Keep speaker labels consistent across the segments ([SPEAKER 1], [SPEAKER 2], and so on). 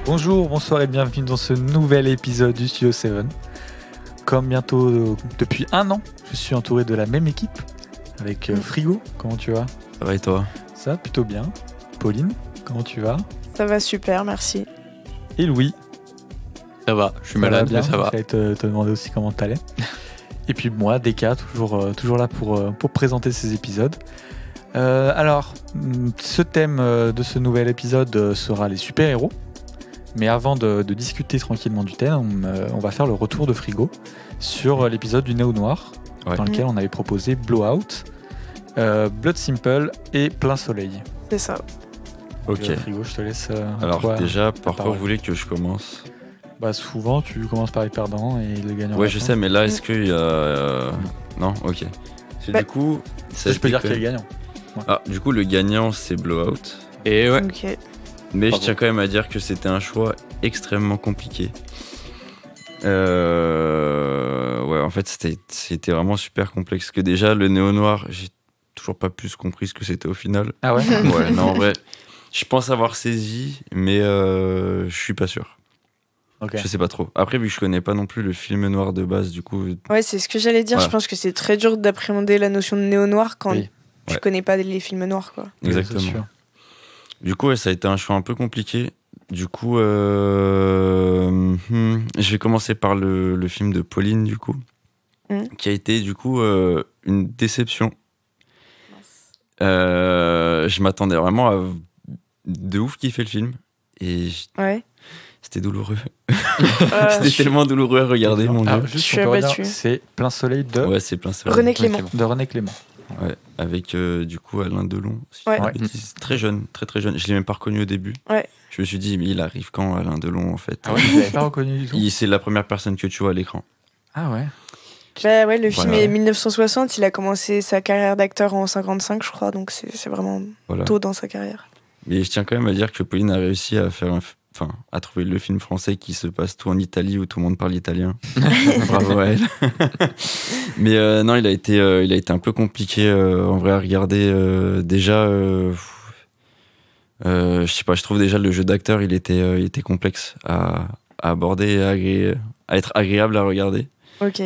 [SPEAKER 1] Bonjour, bonsoir et bienvenue dans ce nouvel épisode du Studio 7. Comme bientôt depuis un an, je suis entouré de la même équipe avec Frigo. Comment tu vas?
[SPEAKER 2] Ça va et toi?
[SPEAKER 1] Ça va plutôt bien. Pauline, comment tu vas?
[SPEAKER 3] Ça va super, merci.
[SPEAKER 1] Et Louis?
[SPEAKER 2] Ça va, je suis malade, mais ça va.
[SPEAKER 1] J'allais te demander aussi comment t'allais. Et puis moi, Deka, toujours là pour présenter ces épisodes. Alors, ce thème de ce nouvel épisode sera les super-héros. Mais avant de discuter tranquillement du thème, on va faire le retour de Frigo sur l'épisode du Néo Noir, dans lequel on avait proposé Blowout, Blood Simple et Plein Soleil.
[SPEAKER 3] C'est ça.
[SPEAKER 1] Donc,
[SPEAKER 2] Ok.
[SPEAKER 1] Frigo, je te laisse.
[SPEAKER 2] Alors
[SPEAKER 1] toi,
[SPEAKER 2] déjà, par quoi
[SPEAKER 1] parole.
[SPEAKER 2] vous voulez que je commence?
[SPEAKER 1] Bah, souvent, tu commences par les perdants et le gagnant.
[SPEAKER 2] Ouais, je sais, mais là, est-ce qu'il y a... Non, ok.
[SPEAKER 3] Bah,
[SPEAKER 2] du coup...
[SPEAKER 1] Je peux dire qu'il y a le gagnant.
[SPEAKER 2] Ah, du coup, le gagnant, c'est Blowout. Et ouais.
[SPEAKER 3] Ok.
[SPEAKER 2] Mais
[SPEAKER 1] Bravo.
[SPEAKER 2] je tiens quand même à dire que c'était un choix extrêmement compliqué. Ouais, en fait, c'était vraiment super complexe. Que déjà, le néo-noir, j'ai toujours pas plus compris ce que c'était au final.
[SPEAKER 1] Ah ouais?
[SPEAKER 2] Ouais, non, en vrai, je pense avoir saisi, mais je suis pas sûr.
[SPEAKER 1] Ok.
[SPEAKER 2] Je sais pas trop. Après, vu que je connais pas non plus le film noir de base, du coup...
[SPEAKER 3] Ouais, c'est ce que j'allais dire.
[SPEAKER 2] Voilà.
[SPEAKER 3] Je pense que c'est très dur d'appréhender la notion de néo-noir quand
[SPEAKER 1] Oui.
[SPEAKER 3] tu
[SPEAKER 2] Ouais.
[SPEAKER 3] connais pas les films noirs, quoi.
[SPEAKER 2] Exactement.
[SPEAKER 1] C'est sûr.
[SPEAKER 2] Du coup, ouais, ça a été un choix un peu compliqué. Du coup, je vais commencer par le film de Pauline, du coup, qui a été, du coup, une déception. Je m'attendais vraiment à de ouf kiffer le film. Et
[SPEAKER 3] Ouais.
[SPEAKER 2] c'était douloureux.
[SPEAKER 3] je
[SPEAKER 2] C'était tellement douloureux à regarder, mon
[SPEAKER 1] Ah,
[SPEAKER 2] dieu.
[SPEAKER 1] juste
[SPEAKER 3] Je suis
[SPEAKER 1] pour te redire,
[SPEAKER 3] abattu.
[SPEAKER 1] c'est Plein Soleil de
[SPEAKER 2] Ouais, c'est plein soleil.
[SPEAKER 3] René Clément.
[SPEAKER 1] de René Clément.
[SPEAKER 2] Ouais, avec du coup Alain Delon. Si
[SPEAKER 3] Ouais.
[SPEAKER 2] je dis pas de bêtises. Très jeune, très très jeune. Je l'ai même pas reconnu au début.
[SPEAKER 3] Ouais.
[SPEAKER 2] Je me suis dit, mais il arrive quand Alain Delon en fait?
[SPEAKER 1] Ah ouais, je l'avais pas reconnu du tout.
[SPEAKER 2] C'est la première personne que tu vois à l'écran.
[SPEAKER 1] Ah ouais.
[SPEAKER 3] Bah ouais, le film
[SPEAKER 2] Voilà.
[SPEAKER 3] est 1960. Il a commencé sa carrière d'acteur en 55, je crois. Donc c'est vraiment
[SPEAKER 2] Voilà.
[SPEAKER 3] tôt dans sa carrière.
[SPEAKER 2] Mais je tiens quand même à dire que Pauline a réussi à faire à trouver le film français qui se passe tout en Italie où tout le monde parle italien. Bravo à elle. Mais non, il a été un peu compliqué en vrai à regarder. Déjà, je sais pas, je trouve déjà le jeu d'acteur il était complexe à aborder et à être agréable à regarder.
[SPEAKER 3] Ok.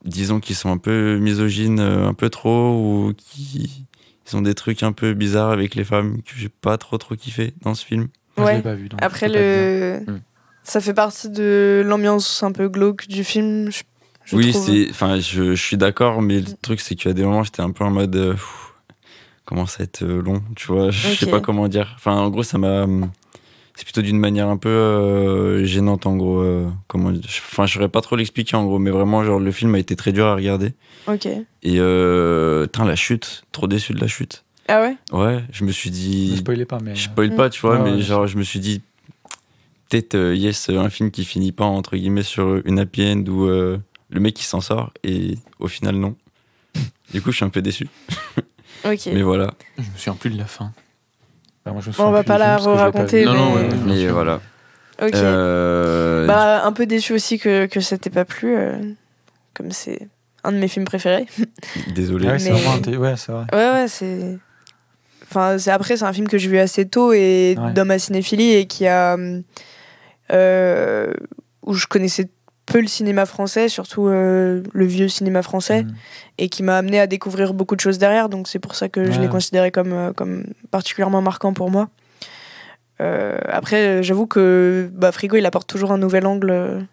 [SPEAKER 2] Disons qu'ils sont un peu misogynes, un peu trop, ou ils ont des trucs un peu bizarres avec les femmes que j'ai pas trop kiffé dans ce film.
[SPEAKER 1] Moi, je l'ai
[SPEAKER 3] Ouais.
[SPEAKER 1] pas vu. donc
[SPEAKER 3] Après,
[SPEAKER 1] je peux pas te dire.
[SPEAKER 3] ça fait partie de l'ambiance un peu glauque du film, je
[SPEAKER 2] Oui,
[SPEAKER 3] trouve.
[SPEAKER 2] je suis d'accord, mais le truc c'est qu'il y a des moments j'étais un peu en mode comment ça va être long, tu vois, je sais
[SPEAKER 3] Ok.
[SPEAKER 2] pas comment dire. Enfin, en gros, c'est plutôt d'une manière un peu gênante en gros. Je saurais pas trop l'expliquer en gros, mais vraiment genre le film a été très dur à regarder.
[SPEAKER 3] Ok.
[SPEAKER 2] Et la chute, trop déçu de la chute.
[SPEAKER 3] Ah ouais?
[SPEAKER 2] Ouais, je me suis
[SPEAKER 1] Ne
[SPEAKER 2] dit.
[SPEAKER 1] spoilez pas, mais.
[SPEAKER 2] Je spoil pas, tu vois,
[SPEAKER 1] Ouais,
[SPEAKER 2] mais
[SPEAKER 1] ouais,
[SPEAKER 2] genre, je me suis dit, peut-être, un film qui finit pas, entre guillemets, sur une happy end où le mec il s'en sort, et au final, non. Du coup, je suis un peu déçu.
[SPEAKER 3] Ok.
[SPEAKER 2] Mais voilà.
[SPEAKER 4] Je me souviens plus de la fin.
[SPEAKER 1] Bah, moi, je me
[SPEAKER 3] Bon, on va
[SPEAKER 1] souviens plus
[SPEAKER 3] pas
[SPEAKER 1] du film parce
[SPEAKER 3] la
[SPEAKER 1] que je l'ai pas
[SPEAKER 3] raconter,
[SPEAKER 1] vu.
[SPEAKER 4] Non, non,
[SPEAKER 3] mais...
[SPEAKER 4] ouais. Bien
[SPEAKER 2] Mais
[SPEAKER 4] sûr.
[SPEAKER 2] voilà.
[SPEAKER 3] Ok.
[SPEAKER 2] Euh,
[SPEAKER 3] Bah, un peu déçu aussi que ça t'ait pas plu, comme c'est un de mes films préférés.
[SPEAKER 2] Désolé.
[SPEAKER 1] Ah ouais, c'est
[SPEAKER 3] Mais-
[SPEAKER 1] vraiment ouais, c'est vrai.
[SPEAKER 3] Ouais, c'est... Enfin, après, c'est un film que j'ai vu assez tôt et
[SPEAKER 1] Ouais.
[SPEAKER 3] dans ma cinéphilie et qui a... où je connaissais peu le cinéma français, surtout le vieux cinéma français,
[SPEAKER 1] Mm.
[SPEAKER 3] et qui m'a amené à découvrir beaucoup de choses derrière, donc c'est pour ça que je
[SPEAKER 1] Ouais.
[SPEAKER 3] l'ai considéré comme particulièrement marquant pour moi. Après, j'avoue que Frigo, il apporte toujours un nouvel angle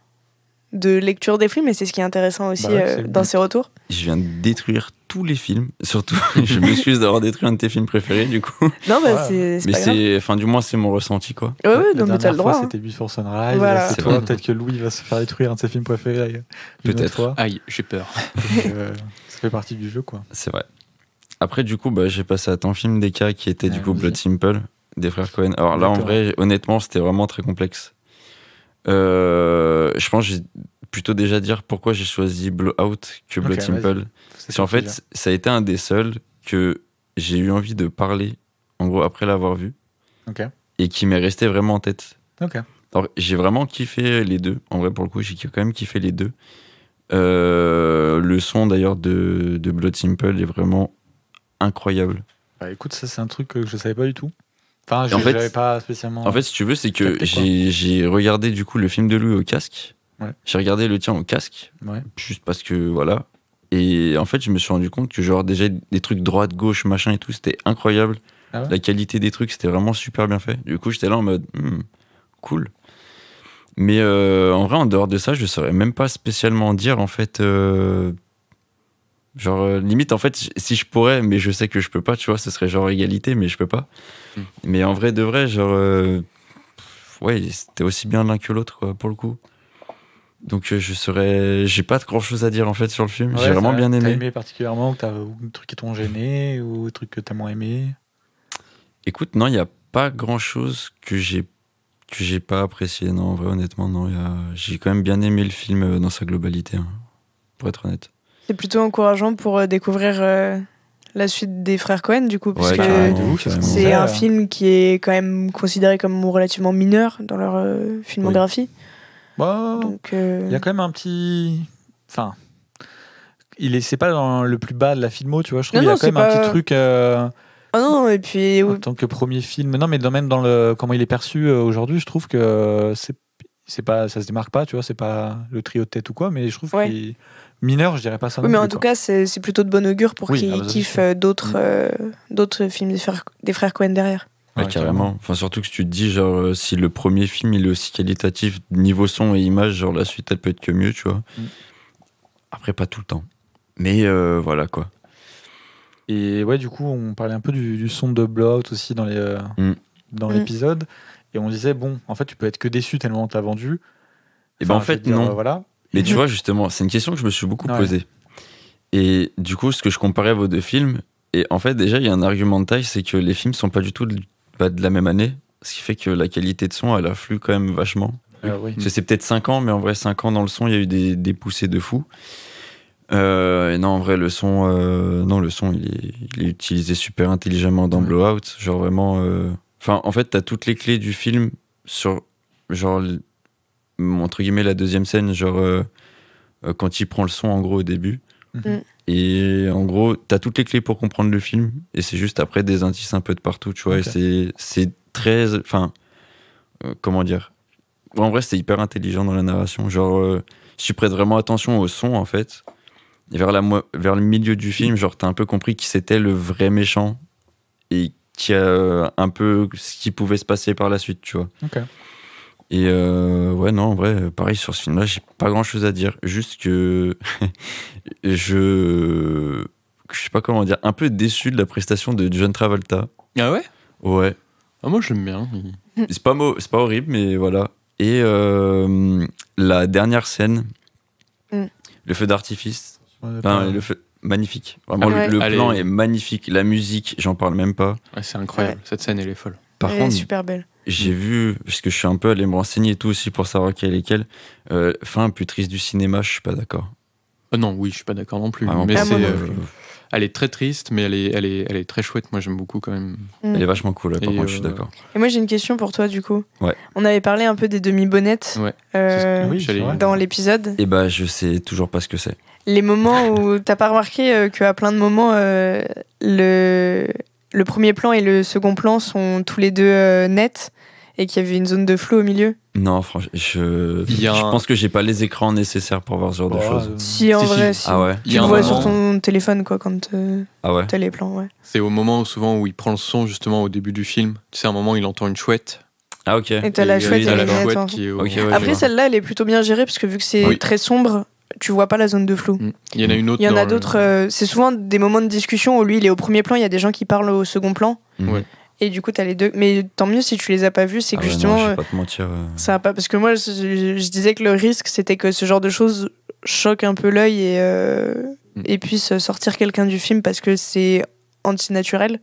[SPEAKER 3] de lecture des films, et c'est ce qui est intéressant aussi
[SPEAKER 1] Bah ouais, c'est le
[SPEAKER 3] dans
[SPEAKER 1] but.
[SPEAKER 3] ses retours.
[SPEAKER 2] Je viens de détruire tous les films. Surtout, je m'excuse d'avoir détruit un de tes films préférés, du coup.
[SPEAKER 3] Non,
[SPEAKER 1] Ouais.
[SPEAKER 3] c'est
[SPEAKER 2] Mais
[SPEAKER 3] pas grave.
[SPEAKER 2] du moins, c'est mon ressenti, quoi.
[SPEAKER 3] Ouais,
[SPEAKER 1] La
[SPEAKER 3] non, mais t'as
[SPEAKER 1] dernière
[SPEAKER 3] le
[SPEAKER 1] fois,
[SPEAKER 3] droit. Hein.
[SPEAKER 1] c'était Before Sunrise.
[SPEAKER 3] Voilà.
[SPEAKER 1] Là, c'est
[SPEAKER 2] C'est
[SPEAKER 1] toi.
[SPEAKER 2] vrai.
[SPEAKER 1] Peut-être que Louis va se faire détruire un de ses films préférés une autre
[SPEAKER 2] Peut-être.
[SPEAKER 1] fois.
[SPEAKER 4] Aïe, j'ai peur.
[SPEAKER 1] Donc, ça fait partie du jeu, quoi.
[SPEAKER 2] C'est vrai. Après, du coup, j'ai passé à ton film d'Eka qui était du coup
[SPEAKER 1] vas-y.
[SPEAKER 2] Blood Simple des frères Cohen. Alors là, en
[SPEAKER 1] Exactement.
[SPEAKER 2] vrai, honnêtement, c'était vraiment très complexe. Je pense que j'ai plutôt déjà dire pourquoi j'ai choisi Blowout que Blood
[SPEAKER 1] Ok,
[SPEAKER 2] Simple.
[SPEAKER 1] vas-y.
[SPEAKER 2] C'est en fait, ça a été un des seuls que j'ai eu envie de parler, en gros, après l'avoir vu,
[SPEAKER 1] Ok.
[SPEAKER 2] et qui m'est resté vraiment en tête.
[SPEAKER 1] Ok.
[SPEAKER 2] Alors, j'ai vraiment kiffé les deux. En vrai, pour le coup, j'ai quand même kiffé les deux. Le son, d'ailleurs, de Blood Simple est vraiment incroyable.
[SPEAKER 1] Bah, écoute, ça, c'est un truc que je savais pas du tout. Enfin,
[SPEAKER 2] en fait,
[SPEAKER 1] j'avais pas spécialement.
[SPEAKER 2] En fait, si tu veux, c'est que
[SPEAKER 1] capté, quoi.
[SPEAKER 2] j'ai regardé du coup le film de Louis au casque.
[SPEAKER 1] Ouais.
[SPEAKER 2] J'ai regardé le tien au casque,
[SPEAKER 1] Ouais.
[SPEAKER 2] juste parce que voilà. Et en fait, je me suis rendu compte que genre déjà des trucs droite, gauche, machin et tout, c'était incroyable.
[SPEAKER 1] Ah ouais
[SPEAKER 2] La qualité des trucs, c'était vraiment super bien fait. Du coup, j'étais là en mode cool. Mais en vrai, en dehors de ça, je saurais même pas spécialement dire en fait. Limite, en fait, si je pourrais, mais je sais que je peux pas, tu vois, ce serait genre égalité, mais je peux pas. Mais en vrai de vrai, ouais, c'était aussi bien l'un que l'autre, quoi, pour le coup. Donc j'ai pas grand chose à dire en fait sur le film.
[SPEAKER 1] Ouais,
[SPEAKER 2] J'ai vraiment bien
[SPEAKER 1] T'as
[SPEAKER 2] aimé.
[SPEAKER 1] aimé particulièrement, ou des trucs qui t'ont gêné, ou des trucs que t'as moins aimé?
[SPEAKER 2] Écoute, non, il y a pas grand chose que j'ai pas apprécié. Non, en vrai, honnêtement, non. J'ai quand même bien aimé le film dans sa globalité, hein, pour être honnête.
[SPEAKER 3] C'est plutôt encourageant pour découvrir la suite des frères Cohen, du coup, parce
[SPEAKER 2] Ouais,
[SPEAKER 3] que
[SPEAKER 2] carrément,
[SPEAKER 3] c'est un film qui est quand même considéré comme relativement mineur dans leur filmographie.
[SPEAKER 1] Bah,
[SPEAKER 3] Donc,
[SPEAKER 1] il y a quand même un petit. Enfin. C'est pas dans le plus bas de la filmo, tu vois. Je trouve qu'il y a quand même un petit truc.
[SPEAKER 3] Ah non, et puis.
[SPEAKER 1] En tant que premier film. Non, mais même dans comment il est perçu aujourd'hui, je trouve que c'est pas, ça se démarque pas, tu vois. C'est pas le trio de tête ou quoi, mais je trouve qu'il est mineur, je dirais pas ça.
[SPEAKER 3] Oui,
[SPEAKER 1] non
[SPEAKER 3] mais
[SPEAKER 1] plus,
[SPEAKER 3] en tout cas, c'est plutôt de bon augure pour qu'ils kiffent d'autres films des frères Cohen derrière.
[SPEAKER 2] Ouais, carrément. Enfin, surtout que tu te dis, genre, si le premier film il est aussi qualitatif niveau son et image, genre la suite elle peut être que mieux, tu vois. Après, pas tout le temps. Mais voilà quoi.
[SPEAKER 1] Et ouais, du coup, on parlait un peu du son de Blowout aussi dans l'épisode. Et on disait, bon, en fait, tu peux être que déçu tellement on t'a vendu.
[SPEAKER 2] Et ben en fait, non.
[SPEAKER 1] Voilà.
[SPEAKER 2] Mais tu vois, justement, c'est une question que je me suis beaucoup posée. Et du coup, ce que je comparais à vos deux films, et en fait, déjà, il y a un argument de taille, c'est que les films sont pas du tout de la même année. Ce qui fait que la qualité de son, elle afflue quand même vachement.
[SPEAKER 1] Oui.
[SPEAKER 2] Parce que c'est peut-être 5 ans, mais en vrai, 5 ans dans le son, il y a eu des poussées de fou. Et non, en vrai, le son, il est utilisé super intelligemment dans Blowout. Genre vraiment. Enfin, en fait, t'as toutes les clés du film sur, genre, entre guillemets, la deuxième scène, genre, quand il prend le son, en gros, au début. Et en gros, t'as toutes les clés pour comprendre le film. Et c'est juste après des indices un peu de partout, tu vois. Et c'est très. Enfin, comment dire. En vrai, c'est hyper intelligent dans la narration. Genre, si tu prêtes vraiment attention au son, en fait. Et vers le milieu du film, genre, t'as un peu compris qui c'était le vrai méchant et qui a un peu ce qui pouvait se passer par la suite, tu vois. Et ouais, non, en vrai, pareil sur ce film-là, j'ai pas grand-chose à dire. Juste que je sais pas comment dire, un peu déçu de la prestation de John Travolta.
[SPEAKER 4] Ah ouais?
[SPEAKER 2] Ouais.
[SPEAKER 4] Ah, moi, j'aime bien.
[SPEAKER 2] C'est pas horrible, mais voilà. Et la dernière scène, le feu d'artifice. Magnifique. Vraiment, le plan est magnifique. La musique, j'en parle même pas.
[SPEAKER 4] Ouais, c'est incroyable. Cette scène, elle est folle.
[SPEAKER 2] Par contre,
[SPEAKER 3] elle est super belle.
[SPEAKER 2] J'ai vu, parce que je suis un peu allé me renseigner et tout aussi pour savoir quelle est quelle. Fin plus triste du cinéma, je suis pas d'accord.
[SPEAKER 4] Non, oui, je suis pas d'accord non plus.
[SPEAKER 2] Vraiment,
[SPEAKER 4] mais elle est très triste, mais elle est très chouette. Moi, j'aime beaucoup quand même.
[SPEAKER 2] Elle est vachement cool, par contre, je suis d'accord.
[SPEAKER 3] Et moi, j'ai une question pour toi, du coup.
[SPEAKER 2] Ouais.
[SPEAKER 3] On avait parlé un peu des demi-bonnettes dans l'épisode.
[SPEAKER 2] Et bah, je sais toujours pas ce que c'est.
[SPEAKER 3] Les moments où t'as pas remarqué qu'à plein de moments, le premier plan et le second plan sont tous les deux nets et qu'il y avait une zone de flou au milieu?
[SPEAKER 2] Non, franchement, je pense que j'ai pas les écrans nécessaires pour voir ce genre de choses.
[SPEAKER 3] Si, en vrai, si.
[SPEAKER 2] Ah ouais.
[SPEAKER 3] Tu le vois sur ton téléphone, quoi, quand t'as les plans, ouais.
[SPEAKER 4] C'est au moment souvent où il prend le son, justement, au début du film. Tu sais, à un moment, il entend une chouette.
[SPEAKER 2] Ah, ok.
[SPEAKER 3] Et t'as la chouette et les lunettes.
[SPEAKER 4] Qui est
[SPEAKER 3] Après, celle-là, elle est plutôt bien gérée, parce que vu que c'est très sombre, tu vois pas la zone de flou.
[SPEAKER 4] Il y en a une autre.
[SPEAKER 3] Il y en a d'autres. C'est souvent des moments de discussion où lui, il est au premier plan, il y a des gens qui parlent au second plan. Et du coup, t'as les deux. Mais tant mieux si tu les as pas vus, c'est que justement.
[SPEAKER 2] Non, je vais pas te mentir.
[SPEAKER 3] Ça va pas. Parce que moi, je disais que le risque, c'était que ce genre de choses choque un peu l'œil et puisse sortir quelqu'un du film parce que c'est antinaturel.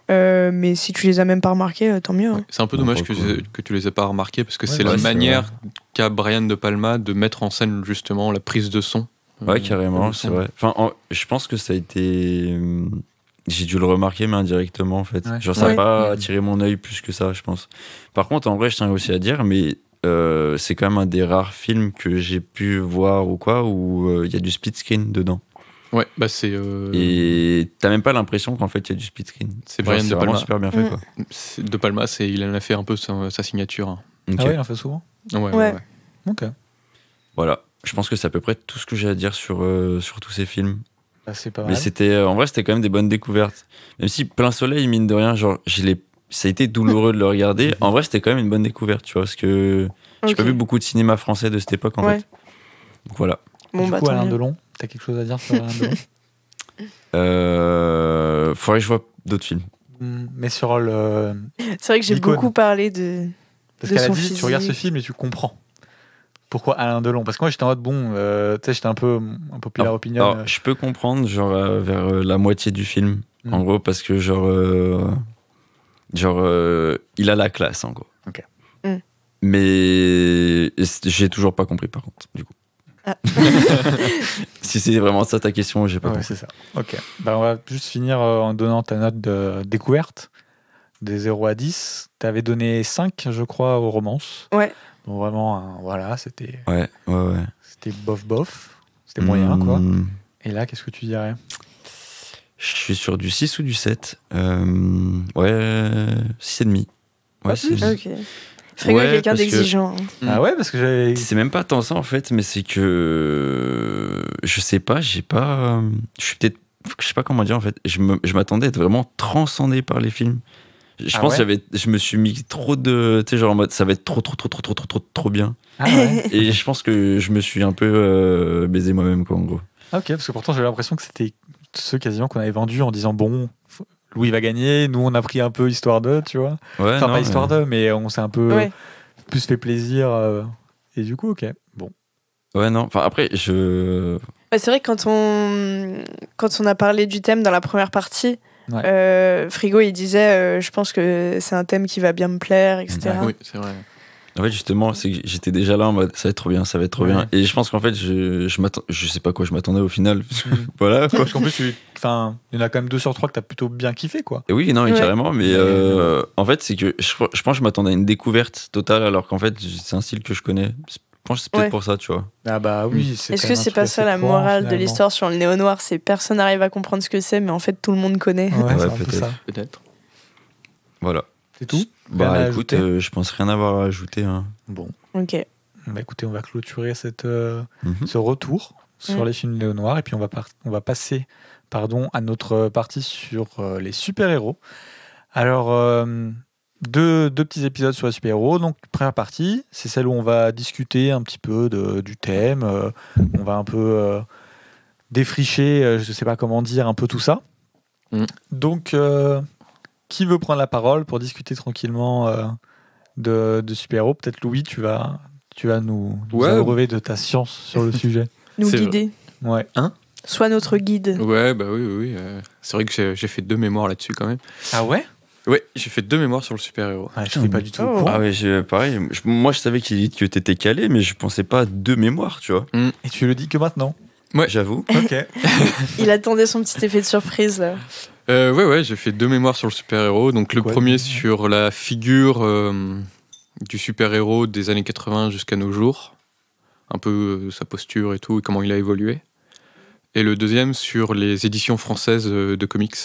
[SPEAKER 3] Mais si tu les as même pas remarqués, tant mieux.
[SPEAKER 4] C'est un peu dommage que tu les aies pas remarqués parce que c'est la manière qu'a Brian De Palma de mettre en scène justement la prise de son.
[SPEAKER 2] Ouais, carrément, c'est vrai. Enfin, je pense que ça a été. J'ai dû le remarquer, mais indirectement, en fait. Genre, ça n'a pas attiré mon œil plus que ça, je pense. Par contre, en vrai, je tiens aussi à dire, mais c'est quand même un des rares films que j'ai pu voir ou quoi, où il y a du split screen dedans.
[SPEAKER 4] Ouais, bah c'est.
[SPEAKER 2] Et t'as même pas l'impression qu'en fait il y a du split screen.
[SPEAKER 4] C'est Brian De Palma.
[SPEAKER 2] Super bien fait, quoi.
[SPEAKER 4] De Palma, il en a fait un peu sa signature. Hein.
[SPEAKER 1] Okay. Ah ouais, il en fait souvent.
[SPEAKER 4] Ouais.
[SPEAKER 1] Ok.
[SPEAKER 2] Voilà. Je pense que c'est à peu près tout ce que j'ai à dire sur tous ces films.
[SPEAKER 1] Bah, c'est pas mal.
[SPEAKER 2] Mais en vrai, c'était quand même des bonnes découvertes. Même si Plein Soleil, mine de rien, genre, ça a été douloureux de le regarder. En vrai, c'était quand même une bonne découverte, tu vois, parce que j'ai pas vu beaucoup de cinéma français de cette époque, en fait. Donc voilà.
[SPEAKER 1] Bon, du coup, Alain Delon, t'as quelque chose à dire sur Alain
[SPEAKER 2] Delon Faudrait que je vois d'autres films.
[SPEAKER 1] Mais sur le.
[SPEAKER 3] C'est vrai que j'ai beaucoup parlé de.
[SPEAKER 1] Parce qu'elle a dit, tu regardes ce film et tu comprends. Pourquoi Alain Delon? Parce que moi j'étais en mode tu sais, j'étais un peu populaire opinion.
[SPEAKER 2] Alors, je peux comprendre, genre vers la moitié du film, en gros, parce que il a la classe, en gros.
[SPEAKER 1] Ok.
[SPEAKER 2] Mais j'ai toujours pas compris, par contre, du coup. Ah. Si c'est vraiment ça ta question, j'ai pas compris.
[SPEAKER 1] C'est ça. Ok. Bah, on va juste finir en donnant ta note de découverte. De 0 à 10. T'avais donné 5, je crois, aux romances.
[SPEAKER 3] Ouais.
[SPEAKER 1] Donc vraiment, voilà, c'était.
[SPEAKER 2] Ouais.
[SPEAKER 1] C'était bof. C'était moyen, quoi. Et là, qu'est-ce que tu dirais?
[SPEAKER 2] Je suis sur du 6 ou du 7. Ouais, 6,5. Ouais, 6,5.
[SPEAKER 3] Ok. Frigo est quelqu'un d'exigeant.
[SPEAKER 1] Ah ouais, parce que j'avais.
[SPEAKER 2] C'est même pas tant ça en fait, mais c'est que. Je sais pas, je suis peut-être. Je sais pas comment dire en fait. Je m'attendais à être vraiment transcendé par les films. Je pense que je me suis mis trop de. Tu sais, genre en mode ça va être trop bien.
[SPEAKER 1] Ah ouais.
[SPEAKER 2] Et je pense que je me suis un peu baisé moi-même, quoi, en gros.
[SPEAKER 1] Ah ok, parce que pourtant j'avais l'impression que c'était ceux quasiment qu'on avait vendus en disant bon, Louis va gagner, nous on a pris un peu histoire d'eux, tu vois.
[SPEAKER 2] Ouais,
[SPEAKER 1] enfin, pas histoire d'eux, mais on s'est un peu plus fait plaisir. Et du coup, ok, bon.
[SPEAKER 2] Ouais, non, enfin après,
[SPEAKER 3] c'est vrai que quand on a parlé du thème dans la première partie, Frigo il disait je pense que c'est un thème qui va bien me plaire, etc.
[SPEAKER 4] Oui, c'est vrai.
[SPEAKER 2] En fait, justement, c'est que j'étais déjà là en mode ça va être trop bien, ça va être trop bien. Et je pense qu'en fait, je sais pas quoi je m'attendais au final. Voilà, quoi.
[SPEAKER 1] Parce qu'en plus, il y en a quand même 2 sur 3 que t'as plutôt bien kiffé, quoi.
[SPEAKER 2] Et oui, non, mais carrément. Mais en fait, c'est que je pense que je m'attendais à une découverte totale, alors qu'en fait, c'est un style que je connais. Je pense que c'est peut-être pour ça, tu vois.
[SPEAKER 1] Ah bah oui.
[SPEAKER 3] Est-ce que c'est pas ça la morale de l'histoire sur le néo-noir? C'est personne n'arrive à comprendre ce que c'est, mais en fait, tout le monde connaît.
[SPEAKER 1] Ouais,
[SPEAKER 4] peut-être.
[SPEAKER 2] Voilà.
[SPEAKER 1] C'est tout?
[SPEAKER 2] Bah écoute, je pense rien avoir à ajouter. Hein.
[SPEAKER 1] Bon.
[SPEAKER 3] Ok.
[SPEAKER 1] Bah écoutez, on va clôturer ce retour sur les films néo-noirs et puis on va passer à notre partie sur les super-héros. Alors, deux petits épisodes sur les super-héros. Donc, première partie, c'est celle où on va discuter un petit peu du thème. On va un peu défricher, je sais pas comment dire, un peu tout ça. Donc, qui veut prendre la parole pour discuter tranquillement de super-héros? Peut-être Louis, tu vas nous abreuver de ta science sur le sujet.
[SPEAKER 3] Nous guider.
[SPEAKER 1] Ouais.
[SPEAKER 3] Sois notre guide.
[SPEAKER 4] Ouais, bah oui. C'est vrai que j'ai fait 2 mémoires là-dessus quand même.
[SPEAKER 1] Ah ouais?
[SPEAKER 4] Ouais, j'ai fait 2 mémoires sur le super-héros.
[SPEAKER 1] Ah, je ne pas du tout.
[SPEAKER 2] Ah ouais, pareil. Moi, je savais que t'étais calé, mais je pensais pas à 2 mémoires, tu vois.
[SPEAKER 1] Et tu le dis que maintenant?
[SPEAKER 4] Ouais,
[SPEAKER 2] j'avoue.
[SPEAKER 1] Ok.
[SPEAKER 3] Il attendait son petit effet de surprise là.
[SPEAKER 4] Ouais, j'ai fait 2 mémoires sur le super-héros. Donc le premier sur la figure du super-héros des années 80 jusqu'à nos jours. Un peu sa posture et tout, et comment il a évolué. Et le deuxième sur les éditions françaises de comics.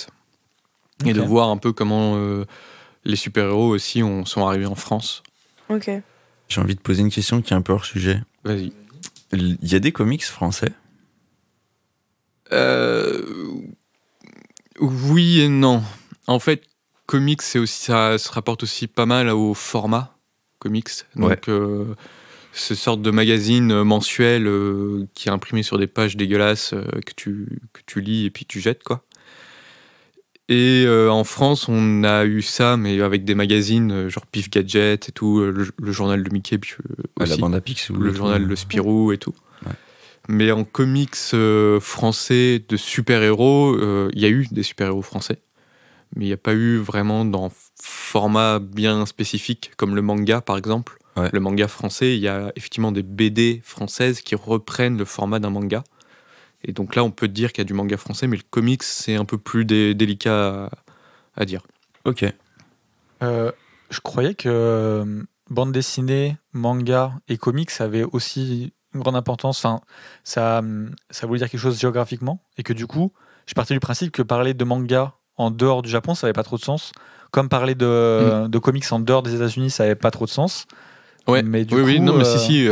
[SPEAKER 4] Et de voir un peu comment les super-héros aussi sont arrivés en France.
[SPEAKER 3] Ok.
[SPEAKER 2] J'ai envie de poser une question qui est un peu hors sujet.
[SPEAKER 4] Vas-y.
[SPEAKER 2] Il y a des comics français?
[SPEAKER 4] Oui et non. En fait, comics, ça se rapporte aussi pas mal au format comics. Donc, ce sorte de magazine mensuel qui est imprimé sur des pages dégueulasses que tu lis et puis tu jettes, quoi. Et en France, on a eu ça, mais avec des magazines genre Pif Gadget et tout, le journal de Mickey, puis, aussi,
[SPEAKER 2] la bande à Picsou,
[SPEAKER 4] le journal de Spirou et tout.
[SPEAKER 2] Ouais.
[SPEAKER 4] Mais en comics français de super-héros, il y a eu des super-héros français, mais il n'y a pas eu vraiment dans format bien spécifique, comme le manga par exemple.
[SPEAKER 2] Ouais.
[SPEAKER 4] Le manga français, il y a effectivement des BD françaises qui reprennent le format d'un manga. Et donc là, on peut dire qu'il y a du manga français, mais le comics, c'est un peu plus délicat à dire.
[SPEAKER 2] Ok.
[SPEAKER 1] Je croyais que bande dessinée, manga et comics avaient aussi une grande importance. Enfin, ça voulait dire quelque chose géographiquement, et que du coup, je partais du principe que parler de manga en dehors du Japon, ça n'avait pas trop de sens. Comme parler de comics en dehors des États-Unis, ça n'avait pas trop de sens.
[SPEAKER 4] Ouais.
[SPEAKER 1] Mais du
[SPEAKER 4] oui,
[SPEAKER 1] coup,
[SPEAKER 4] non, mais si,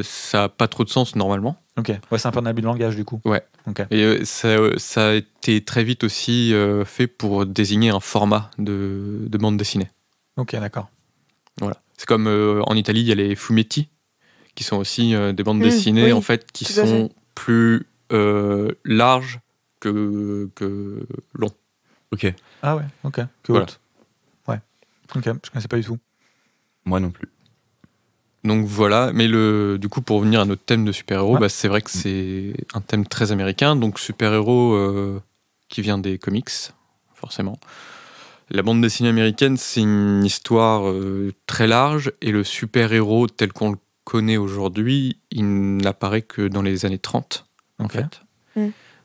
[SPEAKER 4] ça n'a pas trop de sens normalement.
[SPEAKER 1] Ok, ouais, c'est un peu un abus de langage du coup.
[SPEAKER 4] Ouais.
[SPEAKER 1] Okay.
[SPEAKER 4] Et ça a été très vite aussi fait pour désigner un format de bande dessinée.
[SPEAKER 1] Ok, d'accord.
[SPEAKER 4] Voilà. C'est comme en Italie, il y a les fumetti, qui sont aussi des bandes dessinées en fait, qui sont plus larges que longs.
[SPEAKER 2] Ok.
[SPEAKER 1] Ah ouais, ok. Que haute. Ouais. Ok, je connaissais pas du tout.
[SPEAKER 2] Moi non plus.
[SPEAKER 4] Donc voilà, mais du coup pour revenir à notre thème de super-héros, c'est vrai que c'est un thème très américain, donc super-héros qui vient des comics, forcément. La bande dessinée américaine, c'est une histoire très large, et le super-héros tel qu'on le connaît aujourd'hui, il n'apparaît que dans les années 30, en fait.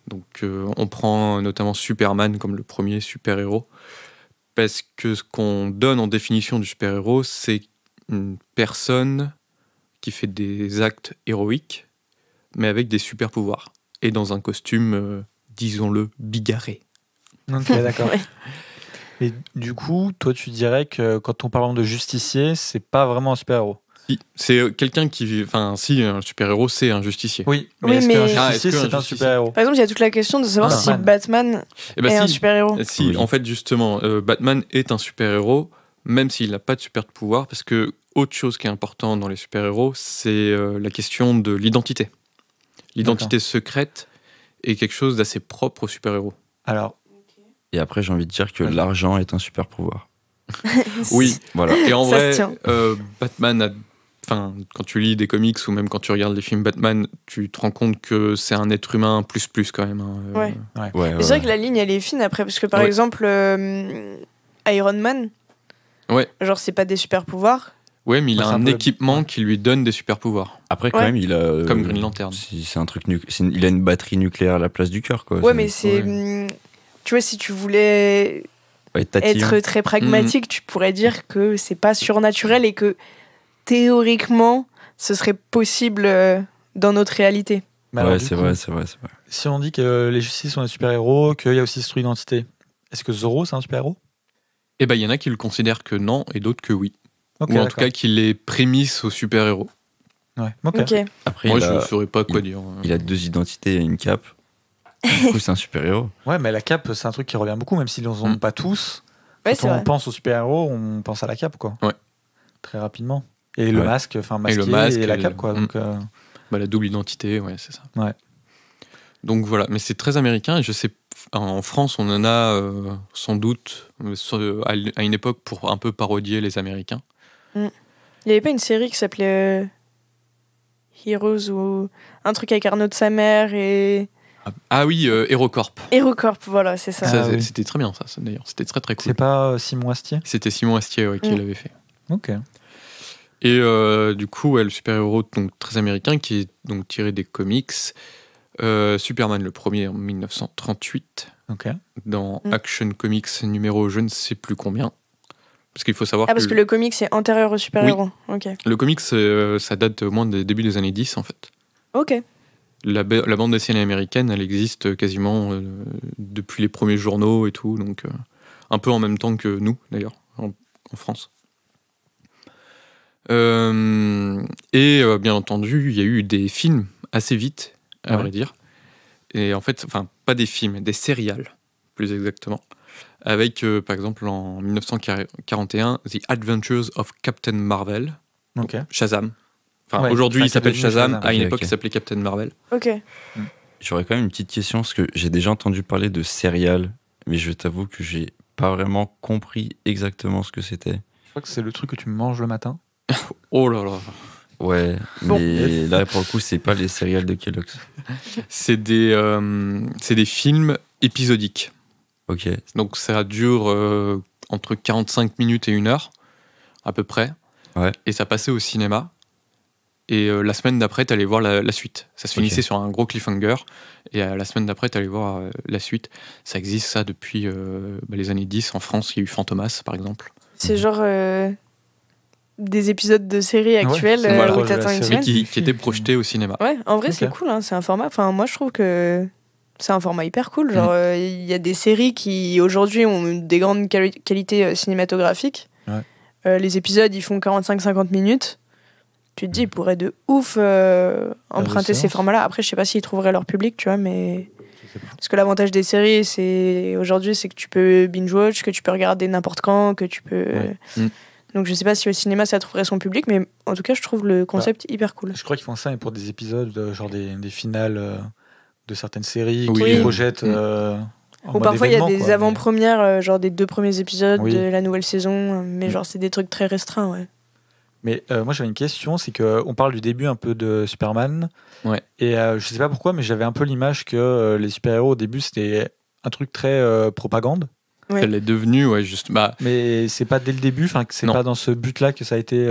[SPEAKER 4] Donc on prend notamment Superman comme le premier super-héros, parce que ce qu'on donne en définition du super-héros, c'est une personne qui fait des actes héroïques, mais avec des super pouvoirs. Et dans un costume, disons-le, bigarré.
[SPEAKER 1] Ok, d'accord. Et du coup, toi, tu dirais que quand on parle de justicier, c'est pas vraiment un super-héros.
[SPEAKER 4] Si, c'est quelqu'un qui... Enfin, si, un super-héros, c'est un justicier.
[SPEAKER 1] Oui, mais est-ce qu'un justicier, c'est un super-héros?
[SPEAKER 3] Par exemple, il y a toute la question de savoir si Batman est un super-héros.
[SPEAKER 4] Si, en fait, justement, Batman est un super-héros, même s'il n'a pas de super pouvoir, parce que autre chose qui est important dans les super-héros, c'est la question de l'identité. L'identité secrète est quelque chose d'assez propre aux super-héros.
[SPEAKER 1] Alors.
[SPEAKER 2] Et après, j'ai envie de dire que l'argent est un super pouvoir.
[SPEAKER 4] Oui,
[SPEAKER 2] voilà.
[SPEAKER 4] Et en vrai, Batman a... Enfin, quand tu lis des comics ou même quand tu regardes les films Batman, tu te rends compte que c'est un être humain plus quand même.
[SPEAKER 3] Ouais. C'est vrai que la ligne, elle est fine après, parce que par exemple, Iron Man, genre c'est pas des super pouvoirs.
[SPEAKER 4] Ouais, mais il a un équipement qui lui donne des super pouvoirs.
[SPEAKER 2] Après, quand même, il a...
[SPEAKER 4] Comme Green Lantern.
[SPEAKER 2] C'est un truc il a une batterie nucléaire à la place du cœur, quoi.
[SPEAKER 3] Ouais, mais c'est... Tu vois, si tu voulais être très pragmatique, tu pourrais dire que c'est pas surnaturel et que théoriquement, ce serait possible dans notre réalité.
[SPEAKER 2] Ouais, c'est vrai.
[SPEAKER 1] Si on dit que les justiciers sont des super-héros, qu'il y a aussi cette identité, est-ce que Zorro, c'est un super-héros?
[SPEAKER 4] Eh ben, il y en a qui le considèrent que non et d'autres que oui.
[SPEAKER 1] Okay,
[SPEAKER 4] ou en tout cas qu'il les prémisse aux super-héros.
[SPEAKER 1] Ouais, ok.
[SPEAKER 2] Après,
[SPEAKER 4] moi, je ne saurais pas quoi dire.
[SPEAKER 2] Il a 2 identités et une cape. Du coup, c'est un super-héros.
[SPEAKER 1] Ouais, mais la cape, c'est un truc qui revient beaucoup, même s'ils n'en ont pas tous.
[SPEAKER 3] Ouais,
[SPEAKER 1] quand on pense aux super-héros, on pense à la cape, quoi.
[SPEAKER 4] Ouais.
[SPEAKER 1] Très rapidement. Et le masque, enfin masqué, et la cape, quoi. Donc,
[SPEAKER 4] la double identité, ouais, c'est ça.
[SPEAKER 1] Ouais.
[SPEAKER 3] Donc
[SPEAKER 4] voilà, mais c'est très américain, et je sais, en France, on en a sans doute à une époque pour un peu parodier les Américains.
[SPEAKER 3] Il n'y avait pas une série qui s'appelait Heroes ou un truc avec Arnaud de sa mère et...
[SPEAKER 4] Ah oui, HeroCorp.
[SPEAKER 3] HeroCorp, voilà, c'est ça.
[SPEAKER 4] C'était très bien, ça, d'ailleurs. C'était très très cool.
[SPEAKER 1] C'est pas Simon Astier?
[SPEAKER 4] C'était Simon Astier qui l'avait fait.
[SPEAKER 1] Ok.
[SPEAKER 4] Et du coup, le super-héros donc, très américain qui est donc tiré des comics. Superman, le premier en 1938. Dans Action Comics numéro je ne sais plus combien. Parce qu'il faut savoir
[SPEAKER 3] parce que le comics c'est antérieur au super-héros.
[SPEAKER 4] Oui.
[SPEAKER 3] Okay.
[SPEAKER 4] Le comics, ça date au moins des débuts des années 10 en fait.
[SPEAKER 3] Ok.
[SPEAKER 4] La bande dessinée américaine, elle existe quasiment depuis les premiers journaux et tout, donc un peu en même temps que nous d'ailleurs, en France. Et bien entendu, il y a eu des films assez vite, à vrai dire. Et en fait, enfin, pas des films, des serials, plus exactement. Avec, par exemple, en 1941, The Adventures of Captain Marvel.
[SPEAKER 1] Okay.
[SPEAKER 4] Shazam. Enfin, aujourd'hui, il s'appelle Shazam. À une époque, il s'appelait Captain Marvel.
[SPEAKER 3] Ok.
[SPEAKER 2] J'aurais quand même une petite question, parce que j'ai déjà entendu parler de serial, mais je t'avoue que j'ai pas vraiment compris exactement ce que c'était.
[SPEAKER 1] Je crois que c'est le truc que tu manges le matin.
[SPEAKER 4] Oh là là.
[SPEAKER 2] Ouais, mais là, pour le coup, c'est pas les céréales de Kellogg's.
[SPEAKER 4] C'est des films épisodiques.
[SPEAKER 2] Ok.
[SPEAKER 4] Donc ça dure entre 45 minutes et 1 heure, à peu près.
[SPEAKER 2] Ouais.
[SPEAKER 4] Et ça passait au cinéma. Et la semaine d'après, t'allais voir la suite. Ça se finissait sur un gros cliffhanger. Et la semaine d'après, t'allais voir la suite. Ça existe, ça, depuis les années 10. En France, il y a eu Fantomas, par exemple.
[SPEAKER 3] C'est genre des épisodes de séries actuelles où t'attends une semaine.
[SPEAKER 4] Qui étaient projetés au cinéma.
[SPEAKER 3] Ouais, en vrai, c'est cool, hein, c'est un format. Enfin, moi, je trouve que c'est un format hyper cool. Genre, il y a des séries qui, aujourd'hui, ont des grandes qualités cinématographiques. Ouais. Les épisodes, ils font 45-50 minutes. Tu te dis, ils pourraient de ouf emprunter ces formats-là. Après, je sais pas s'ils trouveraient leur public, tu vois, mais... Parce que l'avantage des séries, aujourd'hui, c'est que tu peux binge-watch, que tu peux regarder n'importe quand, que tu peux... Donc, je sais pas si au cinéma, ça trouverait son public, mais en tout cas, je trouve le concept hyper cool.
[SPEAKER 1] Je crois qu'ils font ça pour des épisodes, genre des finales de certaines séries
[SPEAKER 3] qui
[SPEAKER 1] les projettent...
[SPEAKER 3] Ou parfois il y a des avant-premières, genre des 2 premiers épisodes de la nouvelle saison, mais genre c'est des trucs très restreints, ouais.
[SPEAKER 1] Mais moi j'avais une question, c'est qu'on parle du début un peu de Superman, et je sais pas pourquoi, mais j'avais un peu l'image que les super-héros au début c'était un truc très propagande.
[SPEAKER 3] Ouais.
[SPEAKER 4] Elle est devenue, juste.
[SPEAKER 1] Mais c'est pas dès le début, enfin c'est pas dans ce but-là que ça a été.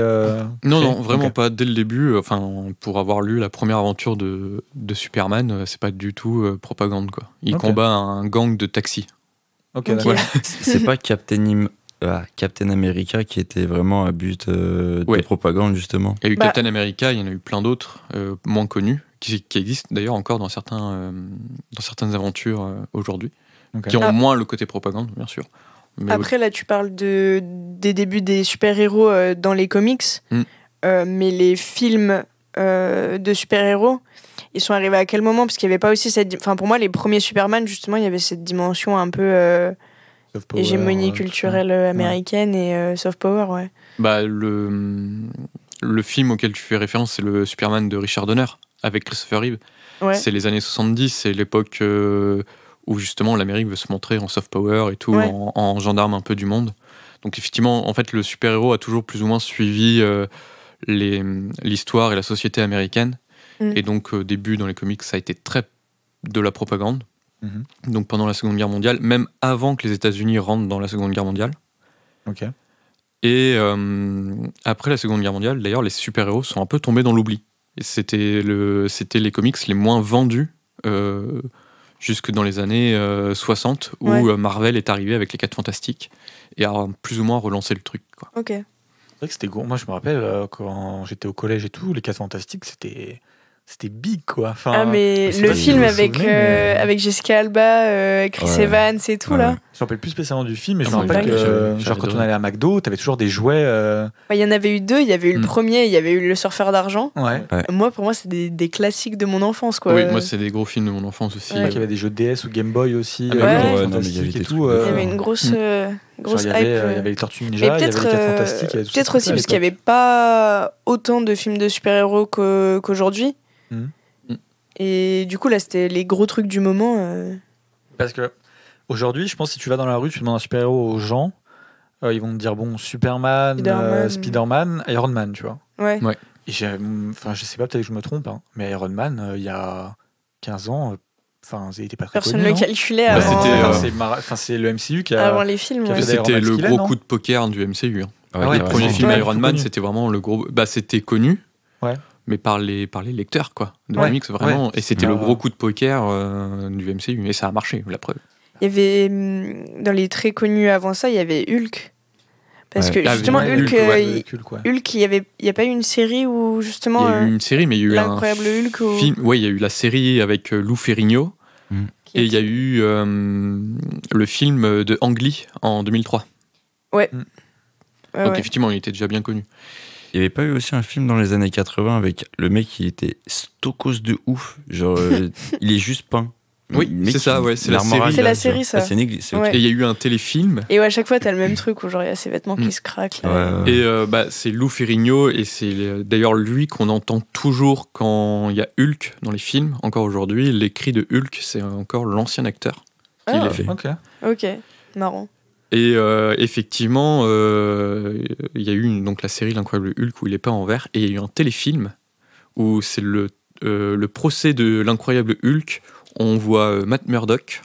[SPEAKER 4] Non, vraiment pas dès le début. Enfin, pour avoir lu la première aventure de Superman, c'est pas du tout propagande, quoi. Il combat un gang de taxis.
[SPEAKER 1] Ok. Voilà.
[SPEAKER 2] C'est pas Captain America qui était vraiment à but de propagande, justement.
[SPEAKER 4] Il y a eu Captain America, il y en a eu plein d'autres, moins connus, qui existent d'ailleurs encore dans certaines aventures aujourd'hui. Qui ont moins le côté propagande, bien sûr.
[SPEAKER 3] Mais après, là, tu parles des débuts des super-héros dans les comics, mais les films de super-héros, ils sont arrivés à quel moment? Parce qu'il n'y avait pas aussi cette... Enfin, pour moi, les premiers Superman, justement, il y avait cette dimension un peu hégémonie culturelle américaine et soft power, ouais.
[SPEAKER 4] Le film auquel tu fais référence, c'est le Superman de Richard Donner, avec Christopher Reeve. Ouais. C'est les années 70, c'est l'époque... où justement l'Amérique veut se montrer en soft power et tout, en gendarme un peu du monde. Donc effectivement, en fait, le super-héros a toujours plus ou moins suivi l'histoire et la société américaine. Et donc au début, dans les comics, ça a été très de la propagande. Donc pendant la Seconde Guerre mondiale, même avant que les États-Unis rentrent dans la Seconde Guerre mondiale. Et après la Seconde Guerre mondiale, d'ailleurs, les super-héros sont un peu tombés dans l'oubli. Et c'était les comics les moins vendus jusque dans les années 60, où Marvel est arrivé avec les 4 Fantastiques et a plus ou moins relancé le truc, quoi.
[SPEAKER 3] Ok.
[SPEAKER 1] C'est vrai que c'était gros. Moi, je me rappelle, quand j'étais au collège et tout, les 4 Fantastiques, c'était big, quoi. Enfin,
[SPEAKER 3] mais le film avec Jessica Alba, Chris Evans et tout, là.
[SPEAKER 1] Je me rappelle plus spécialement du film, mais je me rappelle que genre, quand on allait à McDo, t'avais toujours des jouets...
[SPEAKER 3] Il y en avait eu 2, il y avait eu le premier, il y avait eu le surfeur d'argent. Pour moi, c'est des classiques de mon enfance, quoi.
[SPEAKER 4] Oui, moi, c'est des gros films de mon enfance aussi.
[SPEAKER 1] Il y avait des jeux DS ou Game Boy aussi.
[SPEAKER 3] Il y avait une grosse hype.
[SPEAKER 1] Il y avait les Tortues Ninja, il y avait les 4 Fantastiques.
[SPEAKER 3] Peut-être aussi parce qu'il n'y avait pas autant de films de super-héros qu'aujourd'hui. Et du coup, là, c'était les gros trucs du moment.
[SPEAKER 1] Parce que aujourd'hui, je pense que si tu vas dans la rue, tu demandes un super-héros aux gens, ils vont te dire bon, Superman, Spider-Man, Iron Man, tu vois.
[SPEAKER 3] Ouais.
[SPEAKER 1] Et je sais pas, peut-être que je me trompe, hein, mais Iron Man, il y a 15 ans, il était pas très
[SPEAKER 3] personne
[SPEAKER 1] connu.
[SPEAKER 3] Personne ne le calculait avant.
[SPEAKER 1] C'est le MCU qui a.
[SPEAKER 3] Avant les films,
[SPEAKER 4] c'était le gros coup de poker du MCU. Les premiers films Iron Man, c'était vraiment le gros. C'était connu. Ouais. Mais par les lecteurs, quoi, de comics, vraiment. Ouais. Et c'était le gros coup de poker du MCU. Et ça a marché, la preuve.
[SPEAKER 3] Il y avait, dans les très connus avant ça, il y avait Hulk. Parce que justement, Hulk, il n'y a pas eu une série où justement...
[SPEAKER 4] Il y a eu une série, mais il y a eu
[SPEAKER 3] l'incroyable Hulk
[SPEAKER 4] film. Oui, il y a eu la série avec Lou Ferrigno. Et il y a eu le film de Ang Lee en 2003.
[SPEAKER 3] Ouais.
[SPEAKER 4] Donc effectivement, il était déjà bien connu.
[SPEAKER 2] Il n'y avait pas eu aussi un film dans les années 80 avec le mec qui était stokos de ouf, genre il est juste peint.
[SPEAKER 4] Oui, c'est ça, c'est la série.
[SPEAKER 3] C'est la série, ça.
[SPEAKER 2] Et
[SPEAKER 4] il y a eu un téléfilm.
[SPEAKER 3] Et à chaque fois, t'as le même truc où genre il y a ses vêtements qui se craquent. Là.
[SPEAKER 4] Et c'est Lou Ferrigno, et c'est d'ailleurs lui qu'on entend toujours quand il y a Hulk dans les films, encore aujourd'hui. Les cris de Hulk, c'est encore l'ancien acteur qui les fait.
[SPEAKER 3] Ok, marrant.
[SPEAKER 4] Et effectivement, il y a eu donc la série L'Incroyable Hulk où il est peint en vert, et il y a eu un téléfilm où c'est le procès de l'Incroyable Hulk. On voit Matt Murdock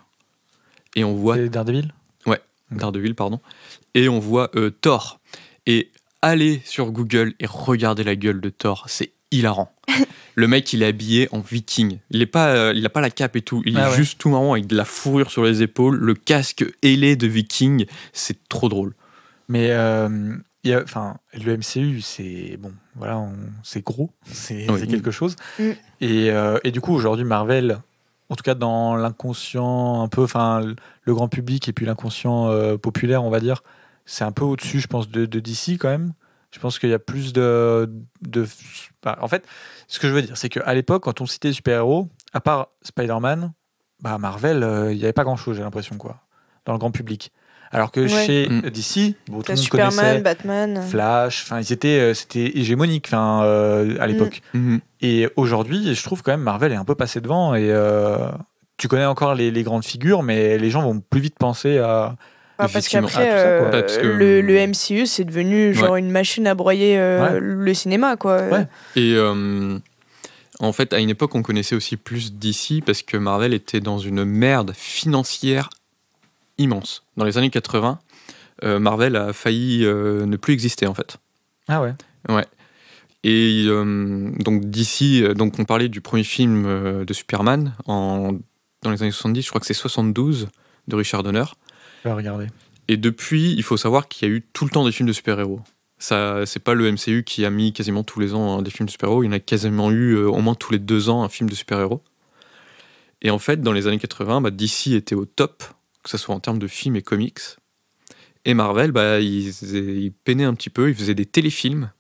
[SPEAKER 4] et on voit
[SPEAKER 1] Daredevil.
[SPEAKER 4] Ouais, Daredevil, pardon. Et on voit Thor. Et allez sur Google et regardez la gueule de Thor, c'est hilarant. Le mec, il est habillé en viking. Il a pas la cape et tout. Il est juste tout marrant avec de la fourrure sur les épaules, le casque ailé de viking. C'est trop drôle.
[SPEAKER 1] Mais le MCU, c'est bon, voilà, c'est gros, c'est quelque chose. Et du coup, aujourd'hui, Marvel, en tout cas dans l'inconscient un peu, enfin le grand public et puis l'inconscient populaire, on va dire, c'est un peu au-dessus, je pense, de DC quand même. Je pense qu'il y a plus en fait, ce que je veux dire, c'est qu'à l'époque, quand on citait super-héros, à part Spider-Man, Marvel, il n'y avait pas grand-chose, j'ai l'impression, quoi, dans le grand public. Alors que chez DC, tout le monde
[SPEAKER 3] Superman,
[SPEAKER 1] connaissait
[SPEAKER 3] Batman,
[SPEAKER 1] Flash, c'était hégémonique à l'époque. Et aujourd'hui, je trouve quand même Marvel est un peu passé devant et tu connais encore les grandes figures, mais les gens vont plus vite penser à...
[SPEAKER 3] parce qu'après, le MCU, c'est devenu genre une machine à broyer le cinéma, quoi.
[SPEAKER 1] Ouais.
[SPEAKER 4] Et en fait, à une époque, on connaissait aussi plus DC parce que Marvel était dans une merde financière immense. Dans les années 80, Marvel a failli ne plus exister, en fait.
[SPEAKER 1] Ah ouais.
[SPEAKER 4] Ouais. Et donc DC, donc on parlait du premier film de Superman dans les années 70, je crois que c'est 72, de Richard Donner.
[SPEAKER 1] Regarder.
[SPEAKER 4] Et depuis, il faut savoir qu'il y a eu tout le temps des films de super-héros. Ça, c'est pas le MCU qui a mis quasiment tous les ans des films de super-héros. Il y en a quasiment eu au moins tous les 2 ans un film de super-héros. Et en fait, dans les années 80, DC était au top, que ce soit en termes de films et comics. Et Marvel, ils peinaient un petit peu, ils faisaient des téléfilms.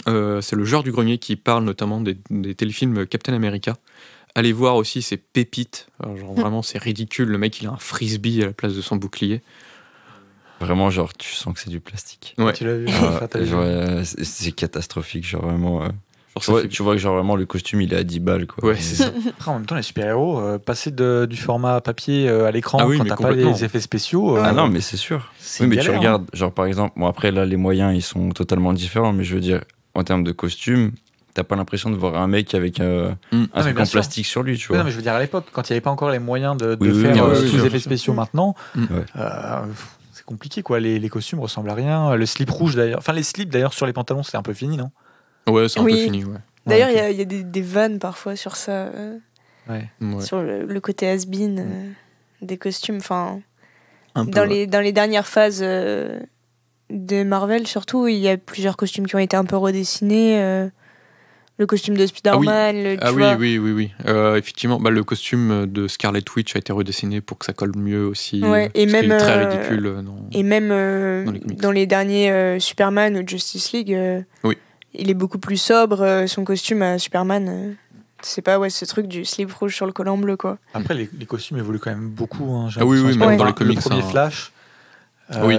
[SPEAKER 4] C'est le genre du grenier qui parle notamment des téléfilms Captain America. Allez voir aussi ces pépites. Alors, genre, vraiment, c'est ridicule. Le mec, il a un frisbee à la place de son bouclier.
[SPEAKER 2] Vraiment, genre, tu sens que c'est du plastique.
[SPEAKER 4] Ouais.
[SPEAKER 1] Tu l'as vu,
[SPEAKER 2] c'est catastrophique, genre vraiment. Tu vois que genre vraiment le costume il est à 10 balles, quoi.
[SPEAKER 4] Ouais, c'est ça.
[SPEAKER 1] Après, en même temps, les super-héros, passer du format papier à l'écran quand t'as pas les effets spéciaux.
[SPEAKER 2] Ah non, mais c'est sûr. Oui, mais tu regardes, genre par exemple, bon après là, les moyens ils sont totalement différents, mais je veux dire, en termes de costume, t'as pas l'impression de voir un mec avec un truc en plastique sur lui, tu vois.
[SPEAKER 1] Non, mais je veux dire, à l'époque, quand il n'y avait pas encore les moyens de faire tous les effets spéciaux maintenant, c'est compliqué, quoi. Les costumes ressemblent à rien. Le slip rouge, d'ailleurs. Enfin, les slips, d'ailleurs, sur les pantalons, c'est un peu fini, non ?
[SPEAKER 4] Ouais, c'est un peu fini, ouais.
[SPEAKER 3] D'ailleurs, il y a des vannes parfois sur ça. Sur le côté has-been des costumes. Enfin, dans les dernières phases de Marvel, surtout, il y a plusieurs costumes qui ont été un peu redessinés. Le costume de Spider-Man.
[SPEAKER 4] Oui. Effectivement, le costume de Scarlet Witch a été redessiné pour que ça colle mieux aussi.
[SPEAKER 3] Ouais, et même,
[SPEAKER 4] est très ridicule.
[SPEAKER 3] Dans les derniers Superman ou Justice League, il est beaucoup plus sobre. Son costume à Superman, c'est pas ce truc du slip rouge sur le collant bleu, quoi.
[SPEAKER 1] Après, les costumes évoluent quand même beaucoup. Hein,
[SPEAKER 4] même dans les comics.
[SPEAKER 1] Le premier Flash.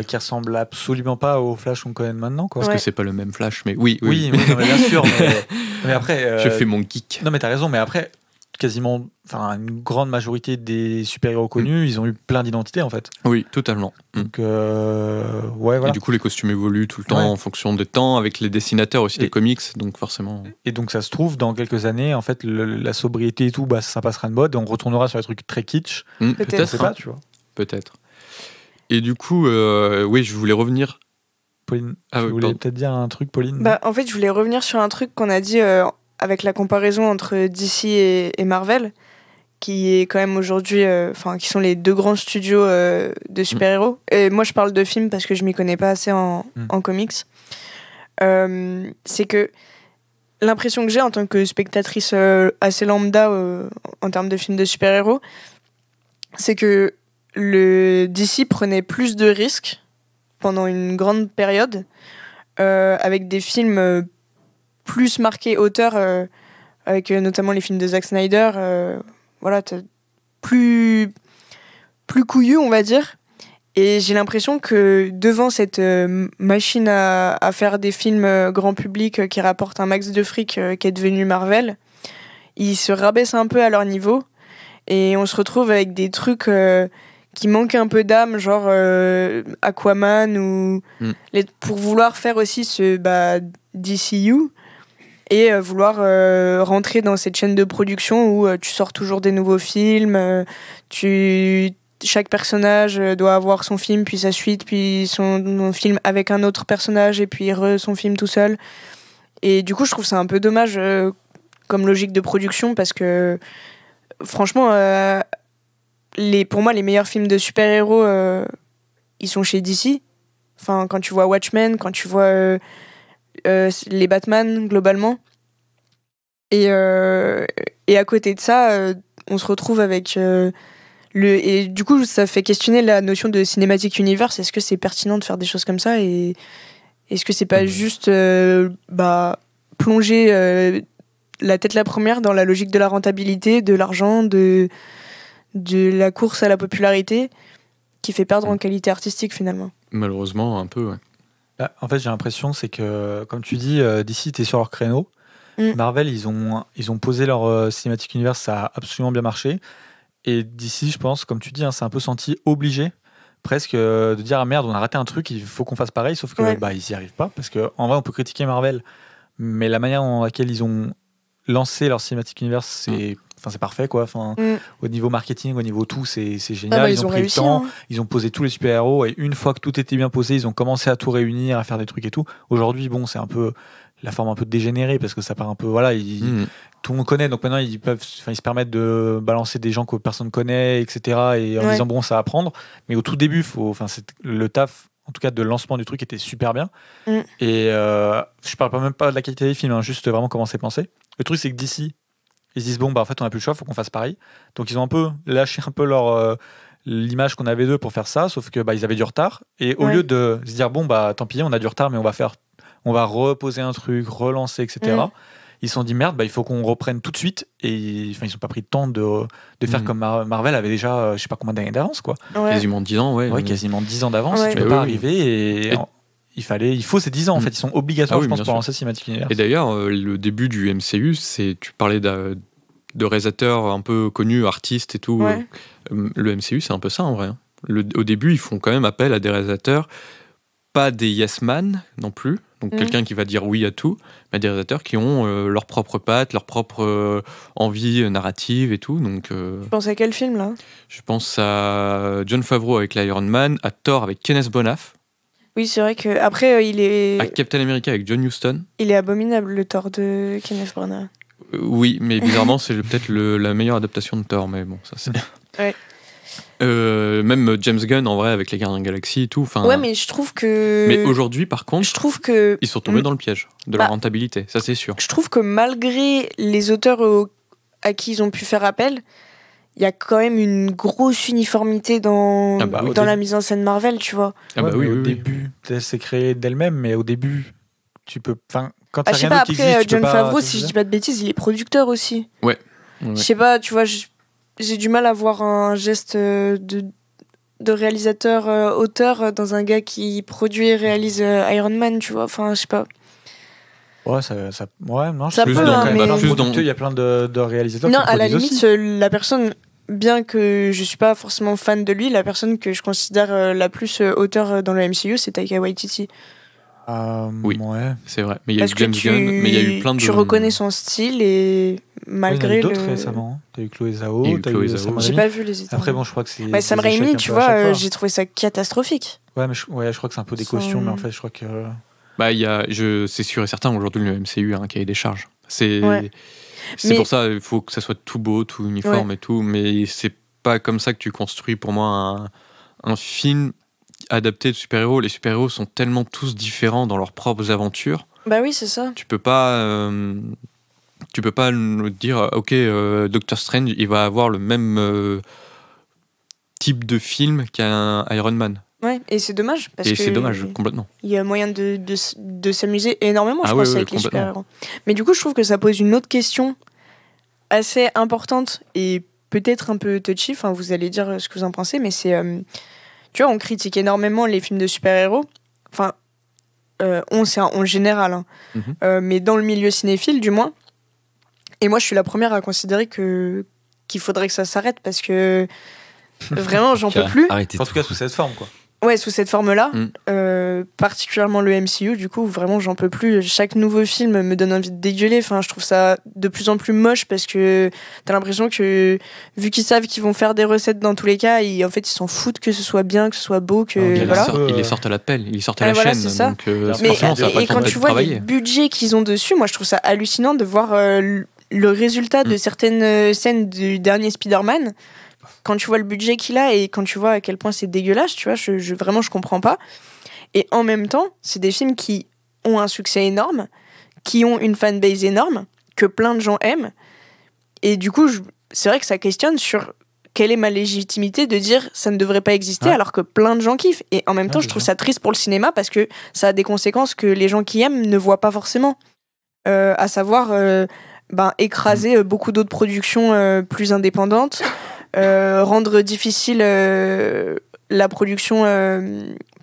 [SPEAKER 1] Qui ressemble absolument pas au Flash qu'on connaît maintenant, quoi.
[SPEAKER 4] Parce que c'est pas le même Flash, mais oui,
[SPEAKER 1] non, mais bien sûr. Mais après,
[SPEAKER 4] je fais mon geek.
[SPEAKER 1] Non, mais t'as raison. Mais après, quasiment, une grande majorité des super-héros connus, ils ont eu plein d'identités, en fait.
[SPEAKER 4] Oui, totalement.
[SPEAKER 1] Donc, voilà.
[SPEAKER 4] Et du coup, les costumes évoluent tout le temps en fonction des temps, avec les dessinateurs aussi des comics, donc forcément.
[SPEAKER 1] Et donc, ça se trouve, dans quelques années, en fait, la sobriété et tout, ça passera de mode, et on retournera sur des trucs très kitsch.
[SPEAKER 4] Peut-être.
[SPEAKER 1] C'est pas, tu vois.
[SPEAKER 4] Peut-être. Et du coup, je voulais revenir.
[SPEAKER 1] Pauline, tu voulais peut-être dire un truc, Pauline ?
[SPEAKER 3] En fait, je voulais revenir sur un truc qu'on a dit avec la comparaison entre DC et Marvel, qui est quand même aujourd'hui, qui sont les 2 grands studios de super-héros. Et moi, je parle de films parce que je m'y connais pas assez en comics. C'est que l'impression que j'ai en tant que spectatrice assez lambda en termes de films de super-héros, c'est que le DC prenait plus de risques pendant une grande période avec des films plus marqués auteurs avec notamment les films de Zack Snyder plus couillus, on va dire. Et j'ai l'impression que devant cette machine à faire des films grand public qui rapportent un max de fric qui est devenu Marvel, ils se rabaissent un peu à leur niveau et on se retrouve avec des trucs qui manquent un peu d'âme, genre Aquaman ou pour vouloir faire aussi ce DCU et vouloir rentrer dans cette chaîne de production où tu sors toujours des nouveaux films, chaque personnage doit avoir son film, puis sa suite, puis son film avec un autre personnage, et puis son film tout seul. Et du coup, je trouve ça un peu dommage comme logique de production, parce que franchement, pour moi, les meilleurs films de super-héros, ils sont chez DC. Enfin, quand tu vois Watchmen, quand tu vois les Batman, globalement. Et à côté de ça, on se retrouve avec... et du coup, ça fait questionner la notion de cinématique universe. Est-ce que c'est pertinent de faire des choses comme ça, et est-ce que c'est pas juste plonger la tête la première dans la logique de la rentabilité, de l'argent, de la course à la popularité, qui fait perdre en qualité artistique finalement?
[SPEAKER 4] Malheureusement, un peu, ouais.
[SPEAKER 1] Bah, en fait, j'ai l'impression, c'est que, comme tu dis, DC était sur leur créneau. Marvel, ils ont posé leur cinématique univers, ça a absolument bien marché. Et DC, je pense, comme tu dis, c'est un peu senti obligé, presque, de dire ah merde, on a raté un truc, il faut qu'on fasse pareil, sauf que ils y arrivent pas. Parce qu'en vrai, on peut critiquer Marvel, mais la manière dans laquelle ils ont lancé leur cinématique univers, c'est parfait, quoi. Au niveau marketing, au niveau tout, c'est génial.
[SPEAKER 3] Ils ont pris
[SPEAKER 1] réussi,
[SPEAKER 3] le temps,
[SPEAKER 1] ils ont posé tous les super-héros, et une fois que tout était bien posé, ils ont commencé à tout réunir, à faire des trucs et tout. Aujourd'hui, bon, c'est un peu la forme un peu dégénérée, parce que ça part un peu, tout le monde connaît, donc maintenant ils se permettent de balancer des gens que personne connaît, etc. Et en disant bon, ça va prendre. Mais au tout début, le taf, en tout cas de lancement du truc, était super bien. Et je parle même pas de la qualité des films, juste vraiment comment c'est pensé. Le truc, c'est que d'ici, ils se disent bon, en fait, on n'a plus le choix, faut qu'on fasse pareil. Donc ils ont un peu lâché un peu leur l'image qu'on avait d'eux pour faire ça, sauf que ils avaient du retard. Et au lieu de se dire bon, tant pis, on a du retard, mais on va reposer un truc, relancer, etc. Ils se sont dit merde, il faut qu'on reprenne tout de suite. Et ils n'ont pas pris le temps de faire comme Marvel avait déjà, je sais pas combien d'années d'avance, quoi.
[SPEAKER 4] Quasiment 10 ans, ouais.
[SPEAKER 1] Quasiment 10 ans d'avance. Tu peux pas arriver et il faut ces 10 ans, en fait. Ils sont obligatoires, je pense, pour lancer Cinematic Universe.
[SPEAKER 4] Et d'ailleurs, le début du MCU, tu parlais de réalisateurs un peu connus, artistes et tout. Le MCU, c'est un peu ça, en vrai. Au début, ils font quand même appel à des réalisateurs, pas des yes man non plus, donc quelqu'un qui va dire oui à tout, mais des réalisateurs qui ont leur propre patte, leur propre envie narrative et tout. Donc,
[SPEAKER 3] tu penses à quel film, là?
[SPEAKER 4] Je pense à Jon Favreau avec l'Iron Man, à Thor avec Kenneth Branagh.
[SPEAKER 3] Oui, c'est vrai que après il est...
[SPEAKER 4] À Captain America avec John Huston.
[SPEAKER 3] Il est abominable, le Thor de Kenneth Branagh.
[SPEAKER 4] Oui, mais bizarrement, c'est peut-être la meilleure adaptation de Thor, mais bon, ça c'est...
[SPEAKER 3] Ouais.
[SPEAKER 4] Même James Gunn en vrai avec les Gardiens de la Galaxie et tout.
[SPEAKER 3] Ouais, mais je trouve que.
[SPEAKER 4] Mais aujourd'hui, par contre,
[SPEAKER 3] je trouve que
[SPEAKER 4] ils sont tombés dans le piège de la rentabilité, ça c'est sûr.
[SPEAKER 3] Je trouve que malgré les auteurs à qui ils ont pu faire appel, il y a quand même une grosse uniformité dans la mise en scène Marvel, tu vois.
[SPEAKER 1] Au début, c'est créé d'elle-même, mais au début, tu peux. Quand
[SPEAKER 3] je sais pas, après, Jon Favreau, si je dis pas de bêtises, il est producteur aussi.
[SPEAKER 4] Ouais.
[SPEAKER 3] Je sais pas, tu vois, j'ai du mal à voir un geste de réalisateur auteur dans un gars qui produit et réalise Iron Man, tu vois. Enfin, je sais pas.
[SPEAKER 1] Ouais, non,
[SPEAKER 3] ça peut,
[SPEAKER 1] il y a plein de réalisateurs
[SPEAKER 3] non,
[SPEAKER 1] qui produisent
[SPEAKER 3] à la limite,
[SPEAKER 1] aussi.
[SPEAKER 3] La personne, bien que je suis pas forcément fan de lui, la personne que je considère la plus auteur dans le MCU, c'est Taika Waititi.
[SPEAKER 4] Oui, c'est vrai. Mais il y a eu
[SPEAKER 3] James
[SPEAKER 4] Gunn, mais il y a eu plein de...
[SPEAKER 3] Tu reconnais son style et malgré
[SPEAKER 1] d'autres récemment. T'as eu Chloé Zhao,
[SPEAKER 3] j'ai pas vu les
[SPEAKER 1] Après, bon, je crois que c'est...
[SPEAKER 3] Sam Raimi, tu vois, j'ai trouvé ça catastrophique.
[SPEAKER 1] Ouais, mais je crois que c'est un peu des cautions, mais en fait, je crois que...
[SPEAKER 4] c'est sûr et certain, aujourd'hui, le MCU a un cahier des charges. C'est pour ça, il faut que ça soit tout beau, tout uniforme et tout, mais c'est pas comme ça que tu construis, pour moi, un film adapté de super-héros. Les super-héros sont tellement tous différents dans leurs propres aventures.
[SPEAKER 3] Bah oui, c'est ça.
[SPEAKER 4] Tu peux pas nous dire ok, Doctor Strange, il va avoir le même type de film qu'un Iron Man.
[SPEAKER 3] Ouais, et c'est dommage.
[SPEAKER 4] C'est dommage, complètement.
[SPEAKER 3] Il y a moyen de s'amuser énormément, je pense, avec les super-héros. Mais du coup, je trouve que ça pose une autre question assez importante et peut-être un peu touchy. Enfin, vous allez dire ce que vous en pensez, mais c'est... tu vois, on critique énormément les films de super-héros. Enfin, c'est en général. Mais dans le milieu cinéphile, du moins. Et moi, je suis la première à considérer qu'il faudrait que ça s'arrête parce que vraiment, j'en peux plus.
[SPEAKER 1] En tout cas, sous cette forme, quoi.
[SPEAKER 3] Ouais, sous cette forme-là. Particulièrement le MCU, du coup, vraiment, j'en peux plus. Chaque nouveau film me donne envie de dégueuler. Enfin, je trouve ça de plus en plus moche parce que t'as l'impression que, vu qu'ils savent qu'ils vont faire des recettes dans tous les cas, en fait, ils s'en foutent que ce soit bien, que ce soit beau, que
[SPEAKER 4] ils les sortent à la pelle, ils sortent à la chaîne.
[SPEAKER 3] C'est ça.
[SPEAKER 4] Donc,
[SPEAKER 3] et quand tu vois les budgets qu'ils ont dessus, moi, je trouve ça hallucinant de voir le résultat de certaines scènes du dernier Spider-Man. Quand tu vois le budget qu'il a et quand tu vois à quel point c'est dégueulasse, tu vois, vraiment je comprends pas. Et en même temps, c'est des films qui ont un succès énorme, qui ont une fanbase énorme, que plein de gens aiment. Et du coup, c'est vrai que ça questionne sur quelle est ma légitimité de dire ça ne devrait pas exister alors que plein de gens kiffent. Et en même temps, je trouve ça triste pour le cinéma parce que ça a des conséquences que les gens qui aiment ne voient pas forcément. À savoir écraser beaucoup d'autres productions plus indépendantes, rendre difficile la production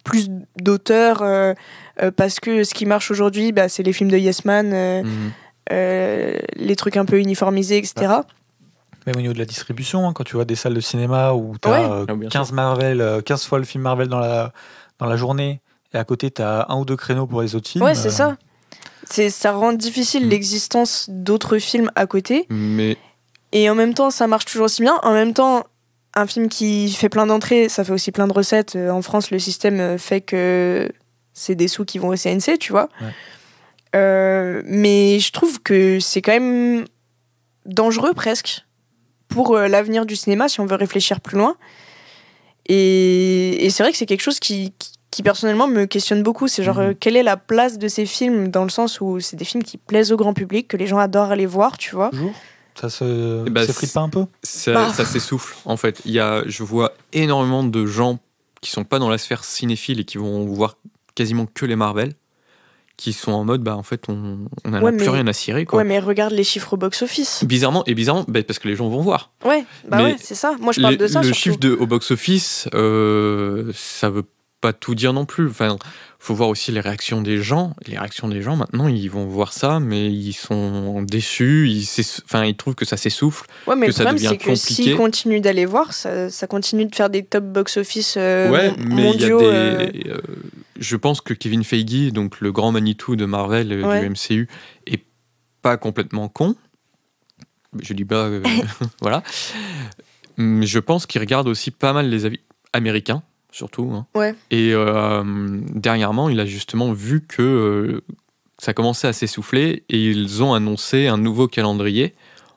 [SPEAKER 3] plus d'auteurs parce que ce qui marche aujourd'hui, c'est les films de Yes Man, les trucs un peu uniformisés, etc.
[SPEAKER 1] Même au niveau de la distribution, quand tu vois des salles de cinéma où tu as 15 fois le film Marvel dans la journée, et à côté tu as 1 ou 2 créneaux pour les autres films.
[SPEAKER 3] Ouais, c'est ça. Ça rend difficile l'existence d'autres films à côté. Et en même temps, ça marche toujours aussi bien. En même temps, un film qui fait plein d'entrées, ça fait aussi plein de recettes. En France, le système fait que c'est des sous qui vont au CNC, tu vois. Ouais. Mais je trouve que c'est quand même dangereux presque pour l'avenir du cinéma si on veut réfléchir plus loin. Et c'est vrai que c'est quelque chose qui personnellement me questionne beaucoup. C'est genre quelle est la place de ces films dans le sens où c'est des films qui plaisent au grand public, que les gens adorent aller voir, tu vois.
[SPEAKER 1] Toujours. Ça s'effrite pas un peu?
[SPEAKER 4] Ça s'essouffle en fait. Je vois énormément de gens qui sont pas dans la sphère cinéphile et qui vont voir quasiment que les Marvel, qui sont en mode en fait on n'a plus rien à cirer, quoi.
[SPEAKER 3] Ouais, mais regarde les chiffres au box-office.
[SPEAKER 4] Bizarrement parce que les gens vont voir.
[SPEAKER 3] Ouais, c'est ça. Moi je parle de ça
[SPEAKER 4] le
[SPEAKER 3] surtout.
[SPEAKER 4] chiffre au box-office, ça veut pas tout dire non plus. Enfin, faut voir aussi les réactions des gens. Les réactions des gens, maintenant, ils vont voir ça, mais ils sont déçus. Ils trouvent que ça s'essouffle.
[SPEAKER 3] Ouais, mais
[SPEAKER 4] que
[SPEAKER 3] le problème, c'est que s'ils continuent d'aller voir, ça continue de faire des top box-office mondiaux.
[SPEAKER 4] Je pense que Kevin Feige, donc le grand Manitou de Marvel, du MCU, est pas complètement con. Je dis pas... voilà. Je pense qu'il regarde aussi pas mal les avis américains, surtout. Hein.
[SPEAKER 3] Ouais.
[SPEAKER 4] Et dernièrement, il a justement vu que ça commençait à s'essouffler et ils ont annoncé un nouveau calendrier